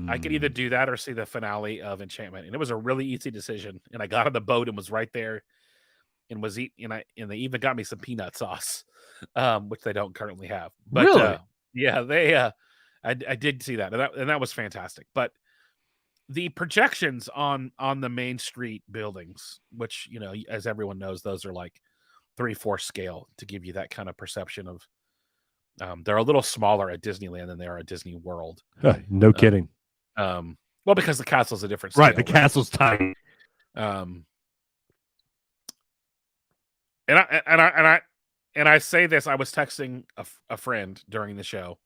I could either do that or see the finale of Enchantment. And it was a really easy decision. And I got on the boat and was right there and was eating. And they even got me some peanut sauce, which they don't currently have. But really? Yeah, I did see that. And that was fantastic. But the projections on the Main Street buildings, which, you know, as everyone knows, those are like 3/4 scale to give you that kind of perception of, they're a little smaller at Disneyland than they are at Disney World. No kidding. Well, because the castle's a different scale. Right, the castle's tiny. And I say this, I was texting a friend during the show.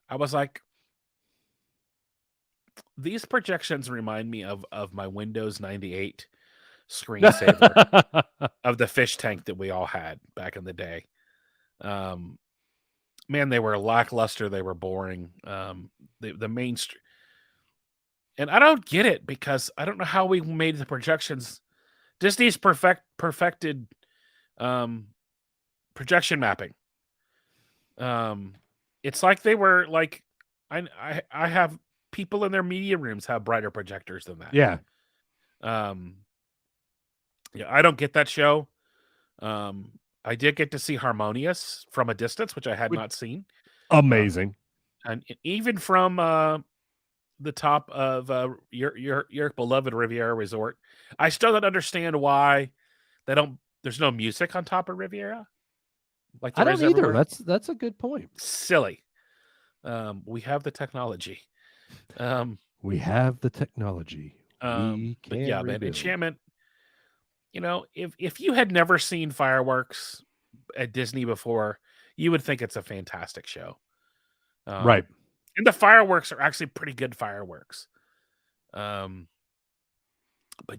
I was like, these projections remind me of my Windows 98 screensaver of the fish tank that we all had back in the day. Man, they were lackluster. They were boring. The Main Street, and I don't get it because I don't know how we made the projections. Disney's perfected projection mapping. It's like they were like, I have people in their media rooms have brighter projectors than that. Yeah. Yeah, I don't get that show. I did get to see Harmonious from a distance, which I had not seen. Amazing. And even from the top of your beloved Riviera Resort, I still don't understand why there's no music on top of Riviera. Like I don't either. Everywhere. That's a good point. Silly. We have the technology. We have the technology. Man, Enchantment. You know, if you had never seen fireworks at Disney before, you would think it's a fantastic show. Right. And the fireworks are actually pretty good fireworks. But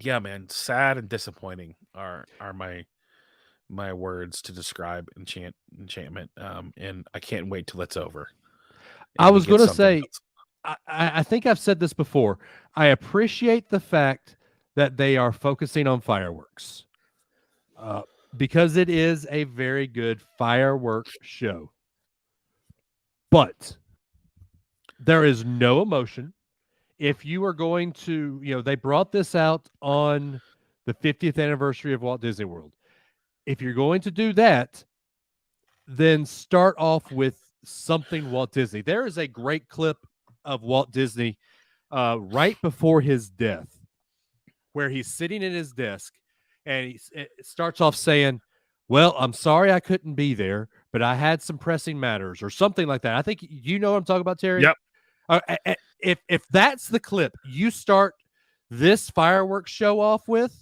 yeah, man, sad and disappointing are my words to describe Enchantment. And I can't wait till it's over. I was going to say, I think I've said this before. I appreciate the fact that they are focusing on fireworks because it is a very good firework show. But there is no emotion. If you are going to, you know, they brought this out on the 50th anniversary of Walt Disney World. If you're going to do that, then start off with something Walt Disney. There is a great clip of Walt Disney right before his death, where he's sitting at his desk and he starts off saying, well, I'm sorry I couldn't be there, but I had some pressing matters or something like that. I think you know what I'm talking about, Terry? Yep. If that's the clip you start this fireworks show off with,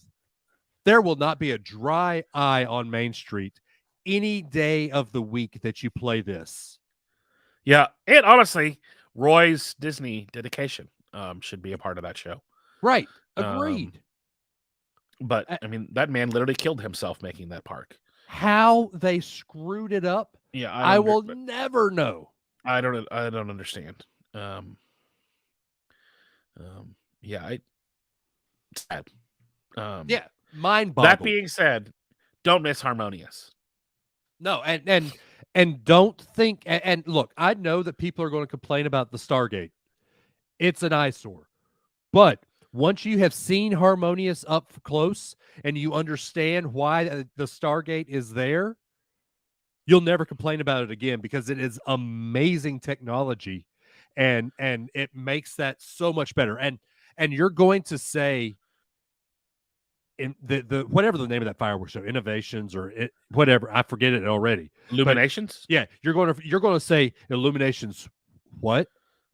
there will not be a dry eye on Main Street any day of the week that you play this. Yeah. And honestly, Roy's Disney dedication should be a part of that show. Right. Agreed. But I mean, that man literally killed himself making that park. How they screwed it up, yeah, I will never know. I don't understand. Yeah, sad. Yeah, mind-boggling. That being said, don't miss Harmonious. No, and don't think. And look, I know that people are going to complain about the Stargate. It's an eyesore, but once you have seen Harmonious up close and you understand why the Stargate is there, you'll never complain about it again because it is amazing technology, and it makes that so much better. And you're going to say in the whatever the name of that fireworks show, Innovations or whatever, I forget it already. Illuminations. But, yeah, you're going to say Illuminations. What?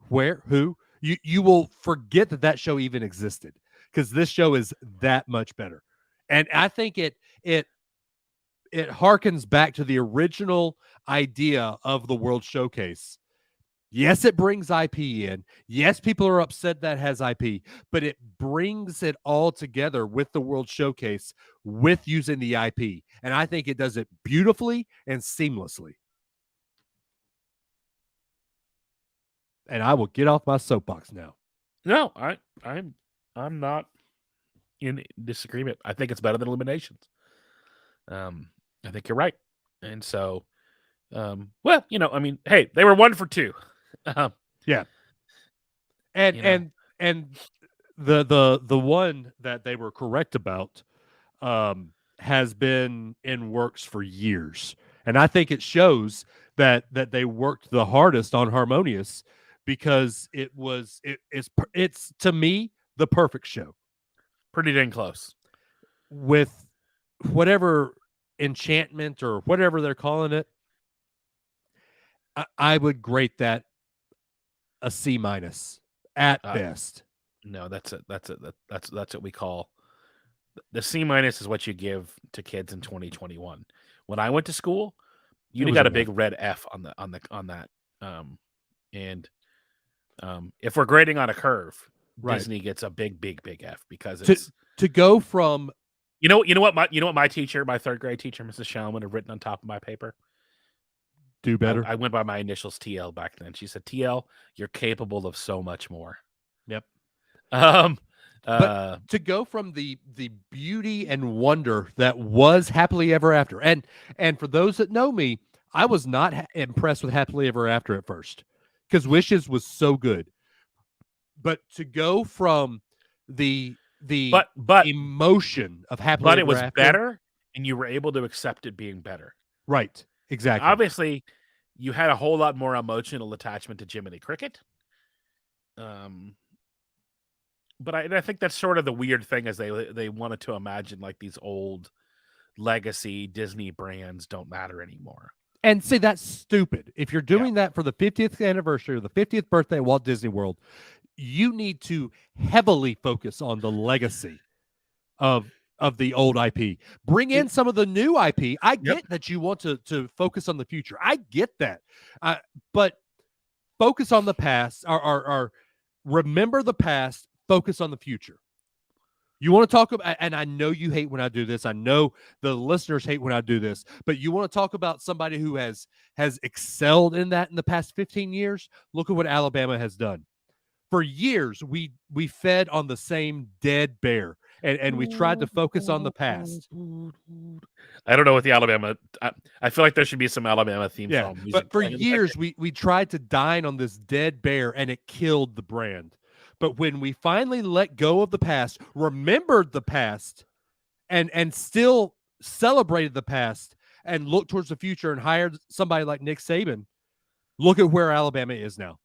Where? Who? You will forget that show even existed because this show is that much better. And I think it harkens back to the original idea of the World Showcase. Yes, it brings IP in. Yes, people are upset that has IP, but it brings it all together with the World Showcase with using the IP. And I think it does it beautifully and seamlessly. And I will get off my soapbox now. No, I'm not in disagreement. I think it's better than Illuminations. I think you're right. And so, well, I mean, hey, they were 1 for 2. Yeah. And the one that they were correct about has been in works for years. And I think it shows that they worked the hardest on Harmonious, because it's to me the perfect show. Pretty dang close. With whatever enchantment or whatever they're calling it, I would grade that a C- at best. No, that's it. That's what we call the C- is what you give to kids in 2021. When I went to school, you'd got a big red F on that. And if we're grading on a curve, right, Disney gets a big F, because it's to go from you know what my teacher, my 3rd grade teacher, Mrs. Shallman, had written on top of my paper. Do better. I went by my initials, TL, back then. She said, TL, you're capable of so much more. Yep. But to go from the beauty and wonder that was Happily Ever After, and for those that know me, I was not impressed with Happily Ever After at first, because Wishes was so good. But to go from the emotion of Happily Ever After, but it was better, and you were able to accept it being better. Right. Exactly. Obviously, you had a whole lot more emotional attachment to Jiminy Cricket. But I think that's sort of the weird thing, is they wanted to imagine like these old legacy Disney brands don't matter anymore. And see, that's stupid. If you're doing that for the 50th anniversary or the 50th birthday of Walt Disney World, you need to heavily focus on the legacy of the old IP. Bring in some of the new IP. I get that you want to focus on the future. I get that. But focus on the past, or remember the past, focus on the future. You want to talk about, and I know you hate when I do this. I know the listeners hate when I do this, but you want to talk about somebody who has excelled in that in the past 15 years. Look at what Alabama has done. For years, we fed on the same dead bear, and we tried to focus on the past. I don't know what the Alabama. I feel like there should be some Alabama theme song music. But for years, we tried to dine on this dead bear, and it killed the brand. But when we finally let go of the past, remembered the past, and still celebrated the past, and looked towards the future, and hired somebody like Nick Saban, look at where Alabama is now.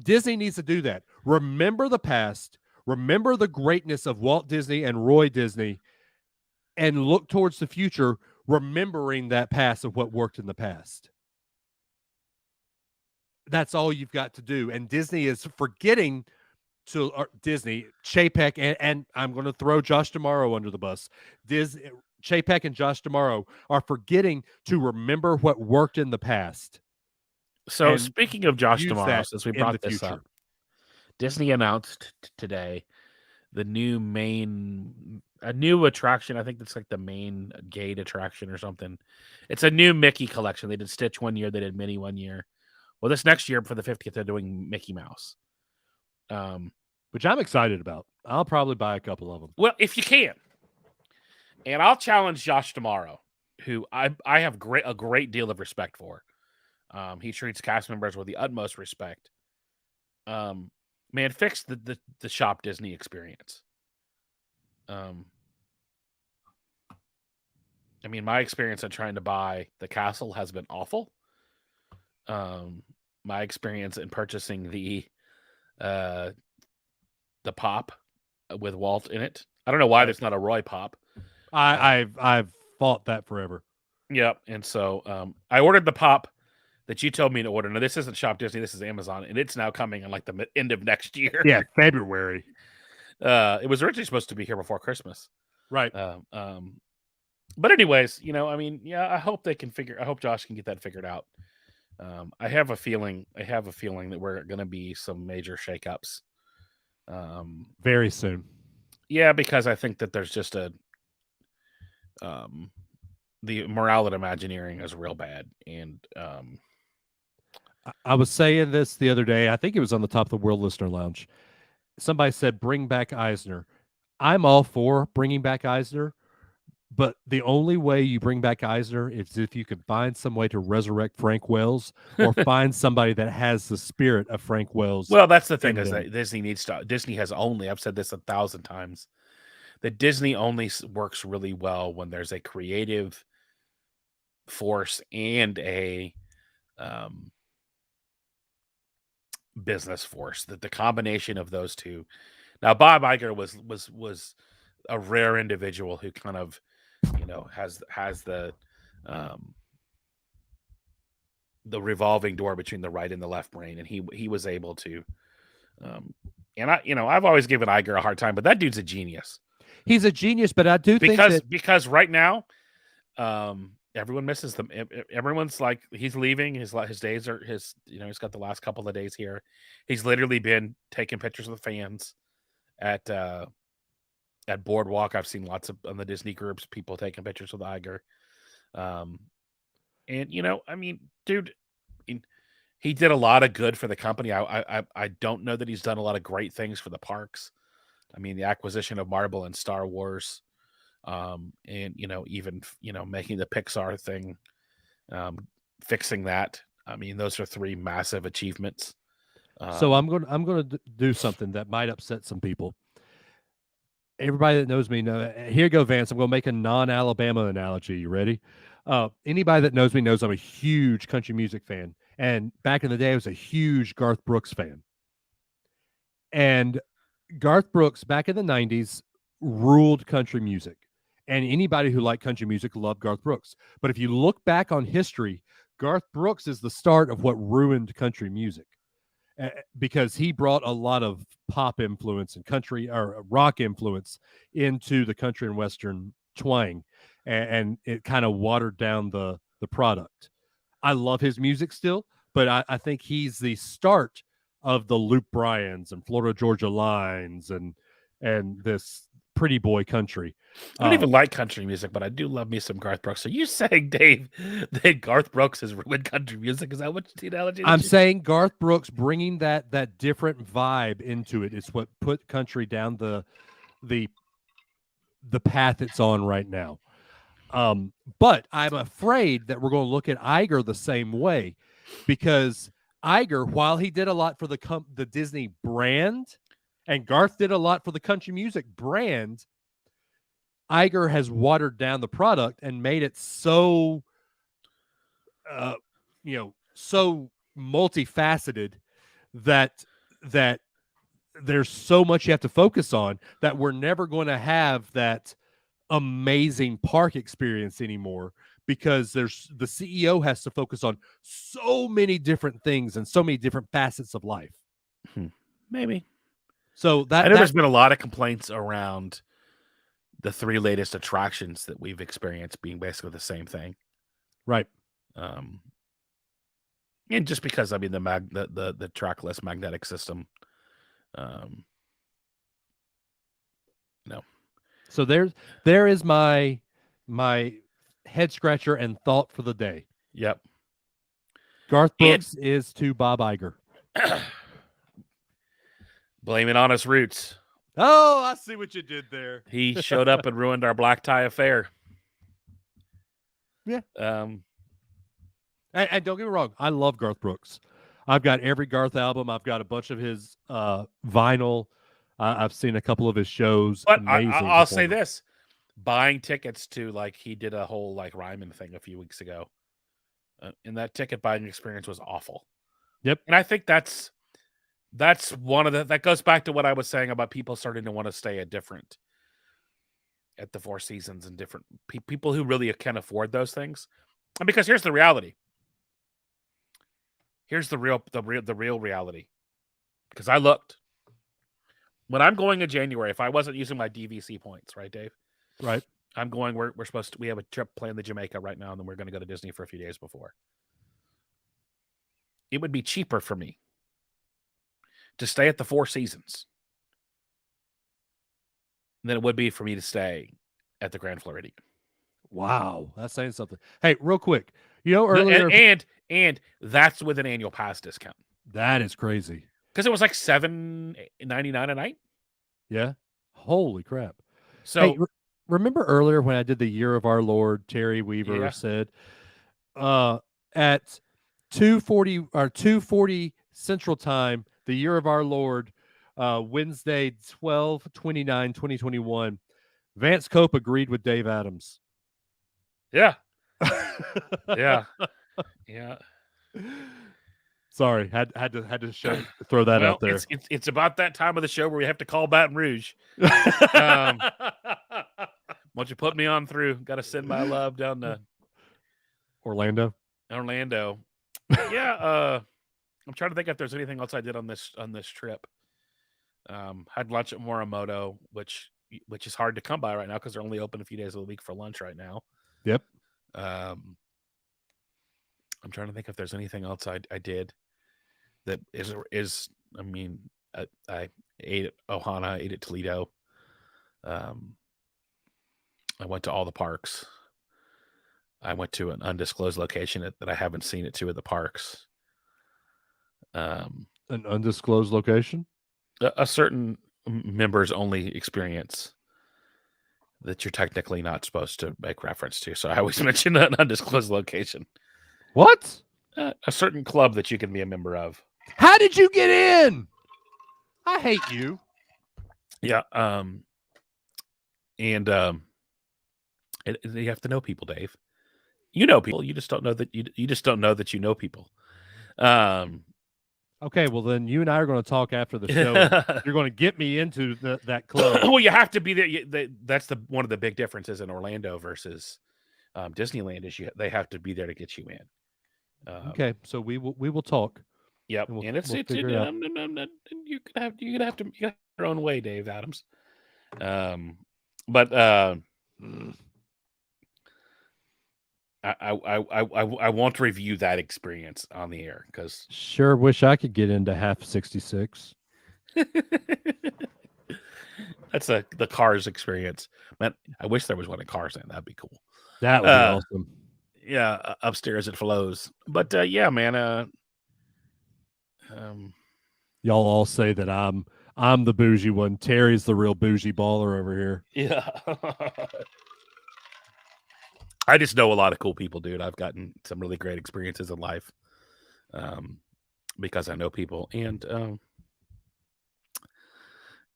Disney needs to do that. Remember the past, remember the greatness of Walt Disney and Roy Disney, and look towards the future, remembering that past of what worked in the past. That's all you've got to do. And Disney is forgetting to Chapek, and I'm going to throw Josh D'Amaro under the bus. Chapek and Josh D'Amaro are forgetting to remember what worked in the past. So speaking of Josh D'Amaro, since we brought this up, Disney announced today a new attraction. I think that's like the main gate attraction or something. It's a new Mickey collection. They did Stitch one year, they did Minnie one year. Well, this next year for the 50th, they're doing Mickey Mouse, which I'm excited about. I'll probably buy a couple of them. Well, if you can, and I'll challenge Josh D'Amaro, who I have a great deal of respect for. He treats cast members with the utmost respect. Man, fix the Shop Disney experience. I mean, my experience in trying to buy the castle has been awful. My experience in purchasing the pop with Walt in it. I don't know why there's not a Roy pop. I've fought that forever. Yep, and so I ordered the pop that you told me to order. Now, this isn't Shop Disney. This is Amazon, and it's now coming in like the end of next year. Yeah, February. It was originally supposed to be here before Christmas. Right. But anyways, I hope they can I hope Josh can get that figured out. I have a feeling that we're going to be some major shakeups. Very soon. Yeah, because I think that there's just the morale at Imagineering is real bad. And I was saying this the other day. I think it was on the Top of the World Listener Lounge. Somebody said, bring back Eisner. I'm all for bringing back Eisner. But the only way you bring back Eisner is if you can find some way to resurrect Frank Wells or find somebody that has the spirit of Frank Wells. Well, that's the thing is that Disney has only, I've said this 1,000 times, that Disney only works really well when there's a creative force and a business force, that the combination of those two. Now, Bob Iger was a rare individual who kind of, has the revolving door between the right and the left brain, and he was able to. And I've always given Iger a hard time, but that dude's a genius. He's a genius, but I do think because right now, everyone misses them. Everyone's like, he's leaving. His days are he's got the last couple of days here. He's literally been taking pictures of the fans at Boardwalk. I've seen lots of on the Disney groups, people taking pictures with Iger. And dude, he did a lot of good for the company. I don't know that he's done a lot of great things for the parks. I mean, the acquisition of Marvel and Star Wars, and even making the Pixar thing, fixing that. I mean, those are 3 massive achievements. So I'm going to do something that might upset some people. Everybody that knows me here you go, Vance. I'm going to make a non-Alabama analogy. You ready? Anybody that knows me knows I'm a huge country music fan. And back in the day, I was a huge Garth Brooks fan. And Garth Brooks, back in the 90s, ruled country music. And anybody who liked country music loved Garth Brooks. But if you look back on history, Garth Brooks is the start of what ruined country music. Because he brought a lot of pop influence and country or rock influence into the country and western twang, and it kind of watered down the product. I love his music still, but I think he's the start of the Luke Bryans and Florida Georgia Lines and this pretty boy country. I don't even like country music, but I do love me some Garth Brooks. So you saying, Dave, that Garth Brooks has ruined country music? Is that what the analogy? I'm saying Garth Brooks bringing that different vibe into it is what put country down the path it's on right now. But I'm afraid that we're going to look at Iger the same way, because Iger, while he did a lot for the Disney brand, and Garth did a lot for the country music brand, Iger has watered down the product and made it so, so multifaceted that there's so much you have to focus on that we're never going to have that amazing park experience anymore, because the CEO has to focus on so many different things and so many different facets of life. Maybe. So I know there's been a lot of complaints around the 3 latest attractions that we've experienced being basically the same thing. Right. And just because, I mean, the trackless magnetic system, no. So there is my head scratcher and thought for the day. Yep. Garth Brooks is to Bob Iger. Blame it on his roots. Oh, I see what you did there. He showed up and ruined our black tie affair. Yeah. And don't get me wrong, I love Garth Brooks. I've got every Garth album. I've got a bunch of his vinyl. I've seen a couple of his shows. But I'll say this: buying tickets to, like, he did a whole like Ryman thing a few weeks ago, and that ticket buying experience was awful. Yep. And I think that's one of that goes back to what I was saying about people starting to want to stay at the Four Seasons and different people who really can afford those things. And because here's the reality. Here's the real reality. Because I looked. When I'm going in January, if I wasn't using my DVC points, right, Dave? Right. I'm going. We're supposed to. We have a trip planned to Jamaica right now, and then we're going to go to Disney for a few days before. It would be cheaper for me to stay at the Four Seasons than it would be for me to stay at the Grand Floridian. Wow, that's saying something. Hey, real quick, earlier, and that's with an annual pass discount. That is crazy because it was like $7.99 a night. Yeah, holy crap! So hey, remember earlier when I did the Year of Our Lord? Terry Weaver said, at 2:40 or 2:40 Central Time, the Year of Our Lord, Wednesday, 12/29/2021. Vance Cope agreed with Dave Adams. Yeah. Yeah. Sorry, had to throw that out there. It's about that time of the show where we have to call Baton Rouge. Why don't you put me on through? Got to send my love down to Orlando. Yeah. I'm trying to think if there's anything else I did on this trip. Had lunch at Morimoto, which is hard to come by right now because they're only open a few days a week for lunch right now. Yep. I'm trying to think if there's anything else I did that is. I mean, I ate at Ohana, ate at Toledo. I went to all the parks. I went to an undisclosed location that I haven't seen at two of the parks. An undisclosed location? A certain members only experience that you're technically not supposed to make reference to. So I always mention an undisclosed location. What? A certain club that you can be a member of. How did you get in? I hate you. Yeah. You have to know people, Dave. You know people. You just don't know that you just don't know that you know people. Okay, well then you and I are going to talk after the show. You're going to get me into that club. Well, you have to be there. That's one of the big differences in Orlando versus Disneyland is they have to be there to get you in. Okay, so we will talk. Yep, and you could have your own way, Dave Adams. But I won't review that experience on the air because sure wish I could get into half 66. That's the Cars experience. Man, I wish there was one at Cars then. That'd be cool. That would be awesome. Yeah, upstairs it flows. But yeah, man. Y'all all say that I'm the bougie one. Terry's the real bougie baller over here. Yeah. I just know a lot of cool people, dude. I've gotten some really great experiences in life because I know people. And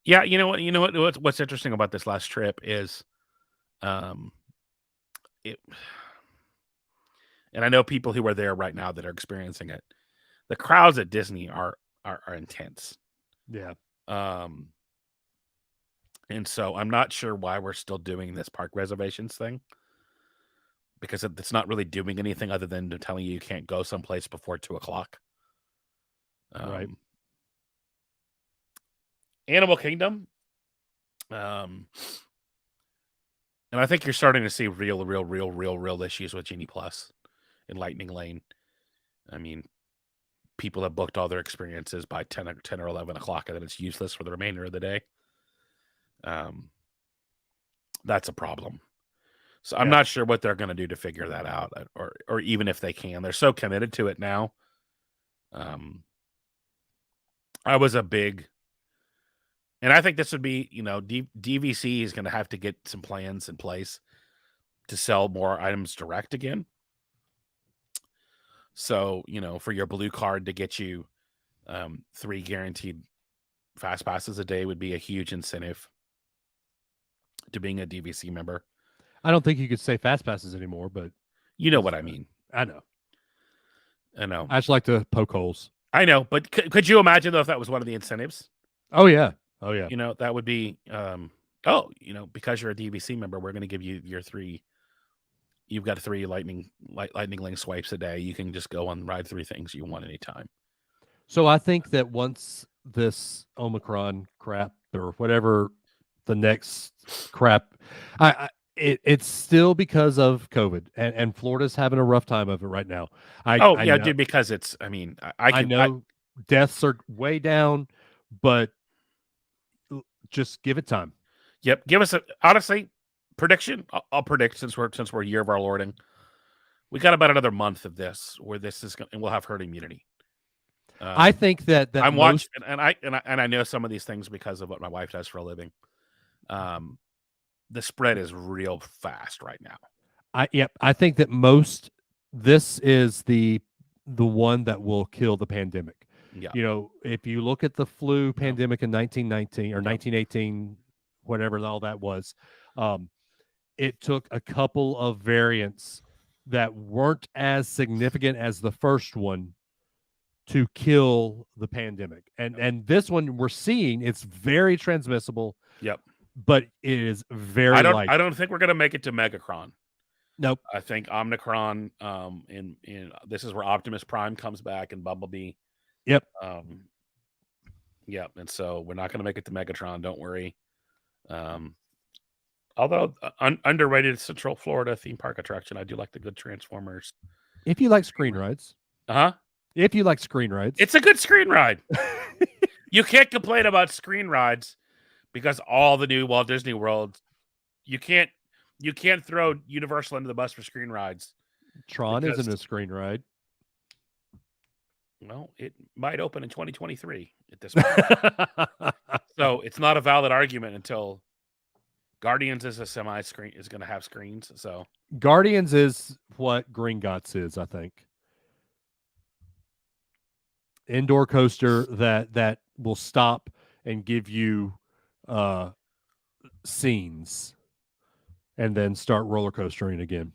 yeah, you know what? What's interesting about this last trip is and I know people who are there right now that are experiencing it. The crowds at Disney are intense. Yeah. And so I'm not sure why we're still doing this park reservations thing. Because it's not really doing anything other than telling you can't go someplace before 2:00. Right. Animal Kingdom. And I think you're starting to see real issues with Genie Plus and Lightning Lane. I mean, people have booked all their experiences by 10 or 11 o'clock, and then it's useless for the remainder of the day. That's a problem. So I'm not sure what they're going to do to figure that out, or even if they can. They're so committed to it now. I was a big, and I think this would be, DVC is going to have to get some plans in place to sell more items direct again. So, for your blue card to get you 3 guaranteed fast passes a day would be a huge incentive to being a DVC member. I don't think you could say fast passes anymore, but you know what I mean. I know. I just like to poke holes. I know, but could you imagine though if that was one of the incentives? Oh yeah. That would be because you're a DVC member, we're going to give you your 3. You've got 3 lightning link swipes a day. You can just go and ride 3 things you want anytime. So I think that once this Omicron crap or whatever the next crap, It's still because of COVID, and Florida's having a rough time of it right now. I know, dude, because it's. I mean, I know deaths are way down, but just give it time. Yep, give us honestly prediction. I'll predict since we're year of our Lording, we got about another month of this where this is, and we'll have herd immunity. I think that I'm watching, and I know some of these things because of what my wife does for a living. The spread is real fast right now. I think that this is the one that will kill the pandemic. Yeah. You know, if you look at the flu pandemic in 1919 or 1918, whatever all that was, it took a couple of variants that weren't as significant as the first one to kill the pandemic. And this one we're seeing, it's very transmissible. Yep. But it is very I don't think we're gonna make it to Megacron. Nope. I think Omicron, in this is where Optimus Prime comes back and Bumblebee. Yep. Yep. And so we're not gonna make it to Megatron, don't worry. Although underrated Central Florida theme park attraction, I do like the good Transformers. If you like screen rides. If you like screen rides. It's a good screen ride. You can't complain about screen rides because all the new Walt Disney World, you can't throw Universal under the bus for screen rides. Tron isn't a screen ride. Well, it might open in 2023 at this point. So it's not a valid argument until Guardians is is going to have screens. So Guardians is what Gringotts is, I think. Indoor coaster that will stop and give you scenes and then start roller coastering again.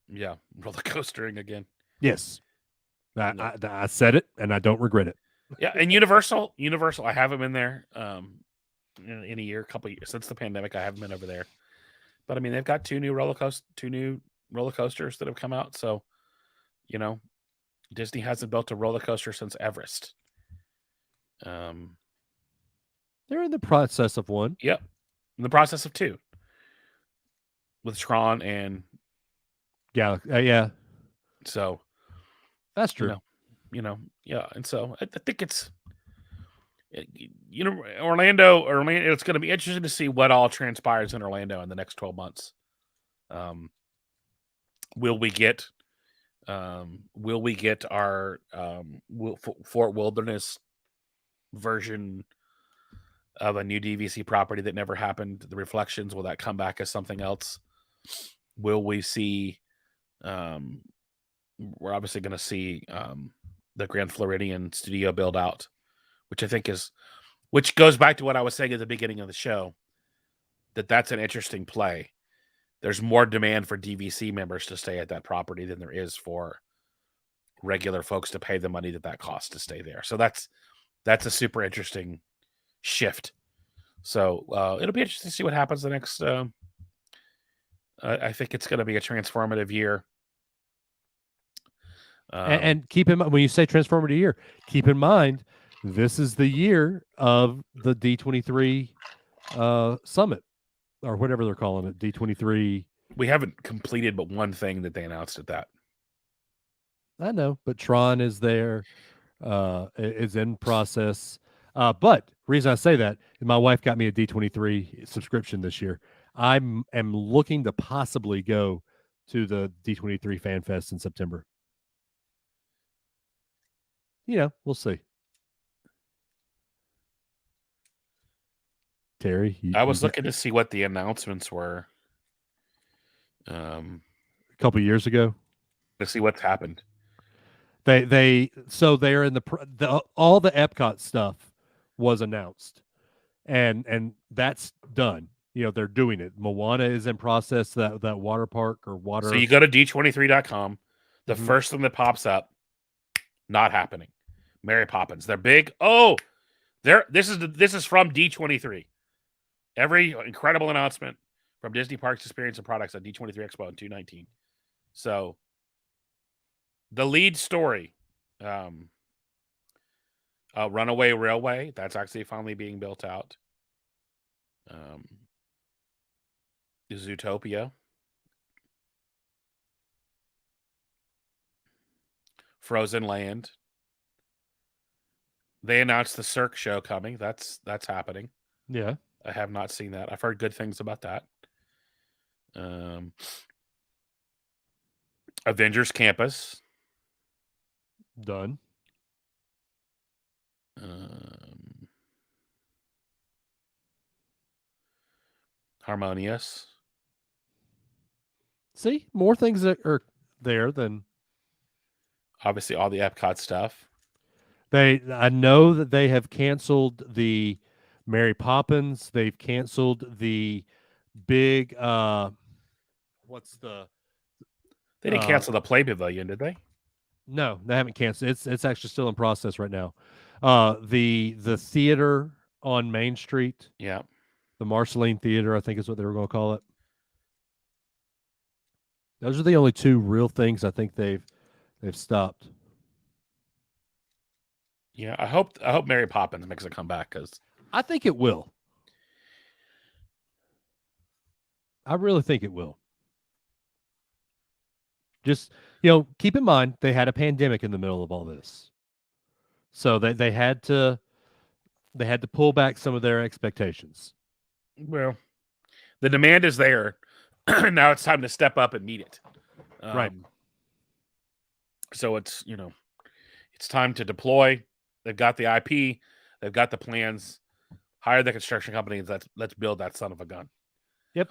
Yeah, roller coastering again. Yes. I said it and I don't regret it. Yeah, and Universal, I haven't been there in a year, couple years since the pandemic. I haven't been over there, but I mean they've got two new roller coasters that have come out. So, you know, Disney hasn't built a roller coaster since Everest. They're in the process of one. Yep, in the process of two with Tron and Galaxy. Yeah, so that's true. Yeah, and so I think it's Orlando. It's going to be interesting to see what all transpires in Orlando in the next 12 months. Will we get our Fort Wilderness version of a new DVC property that never happened? The Reflections, will that come back as something else? Will we see? We're obviously going to see the Grand Floridian studio build out, which I think which goes back to what I was saying at the beginning of the show, that's an interesting play. There's more demand for DVC members to stay at that property than there is for regular folks to pay the money that costs to stay there. So that's a super interesting shift. So it'll be interesting to see what happens the next. I think it's going to be a transformative year. And keep in mind, when you say transformative year, keep in mind this is the year of the D23 summit, or whatever they're calling it, D23. We haven't completed but one thing that they announced at that. I know, but Tron is there, is in process. But reason I say that is my wife got me a D23 subscription this year. I am looking to possibly go to the D23 Fan Fest in September. We'll see. Terry, I was looking to see what the announcements were. A couple years ago, to see what's happened. They're in all the Epcot stuff was announced, and that's done. They're doing it. Moana is in process. That water park or water. So you go to d23.com. The first thing that pops up, not happening. Mary Poppins. They're big. Oh, this is from D23. Every incredible announcement from Disney Parks, Experience, and Products at D23 Expo in 2019. So the lead story, Runaway Railway, that's actually finally being built out. Zootopia. Frozen Land. They announced the Cirque show coming. That's happening. Yeah. I have not seen that. I've heard good things about that. Avengers Campus. Done. Harmonious. See, more things that are there than obviously all the Epcot stuff. I know that they have canceled the Mary Poppins. They've canceled the big what's the They didn't cancel the Play Pavilion, did they? No, they haven't canceled. It's actually still in process right now. The theater on Main Street. Yeah. The Marceline Theater, I think is what they were going to call it. Those are the only two real things I think they've stopped. Yeah, I hope Mary Poppins makes a comeback because I think it will. I really think it will. Just, keep in mind they had a pandemic in the middle of all this, so they had to pull back some of their expectations. Well, the demand is there. Now it's time to step up and meet it. Right. So it's it's time to deploy. They've got the IP. They've got the plans. Hire the construction company. Let's build that son of a gun. Yep.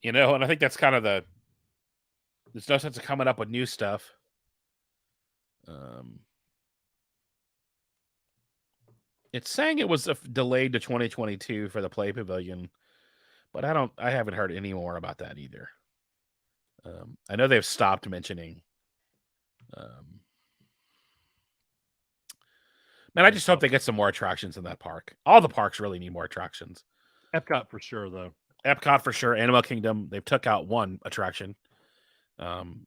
And I think that's kind of there's no sense of coming up with new stuff. It's saying it was delayed to 2022 for the Play Pavilion, but I haven't heard any more about that either. I know they've stopped mentioning. Man, I just hope they get some more attractions in that park. All the parks really need more attractions. Epcot for sure, though. Epcot for sure. Animal Kingdom, they've took out one attraction.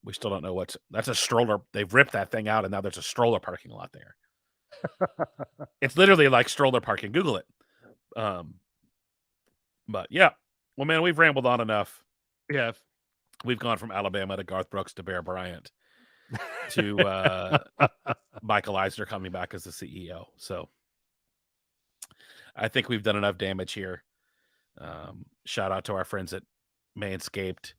We still don't know that's a stroller. They've ripped that thing out, and now there's a stroller parking lot there. It's literally like stroller parking. Google it. But yeah. Well, man, we've rambled on enough. Yeah. We've gone from Alabama to Garth Brooks to Bear Bryant to Michael Eisner coming back as the CEO. So I think we've done enough damage here. Shout out to our friends at Manscaped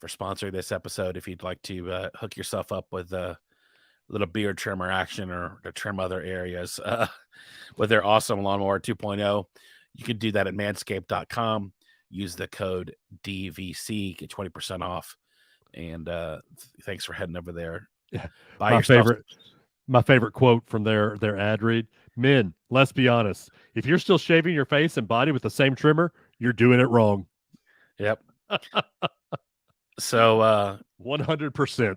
for sponsoring this episode. If you'd like to hook yourself up with a little beard trimmer action or to trim other areas with their awesome lawnmower 2.0, you can do that at manscaped.com. Use the code DVC, get 20% off. And thanks for heading over there. Yeah. My favorite quote from their ad read: "Men, let's be honest. If you're still shaving your face and body with the same trimmer, you're doing it wrong." Yep. So 100%.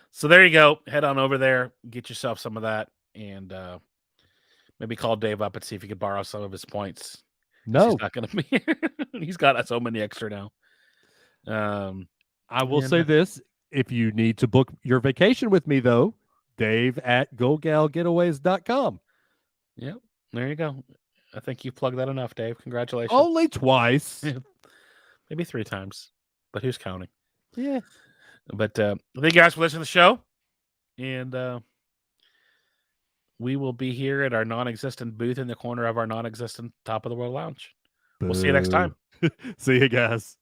So there you go. Head on over there, get yourself some of that, and maybe call Dave up and see if you could borrow some of his points. No, he's not going to be. He's got so many extra now. I will say this: if you need to book your vacation with me, though, Dave at GoGalGetaways.com. Yep, there you go. I think you plugged that enough, Dave. Congratulations. Only twice, maybe 3 times, but who's counting? Yeah. But thank you guys for listening to the show, and we will be here at our non-existent booth in the corner of our non-existent Top of the World Lounge. We'll see you next time. See you guys.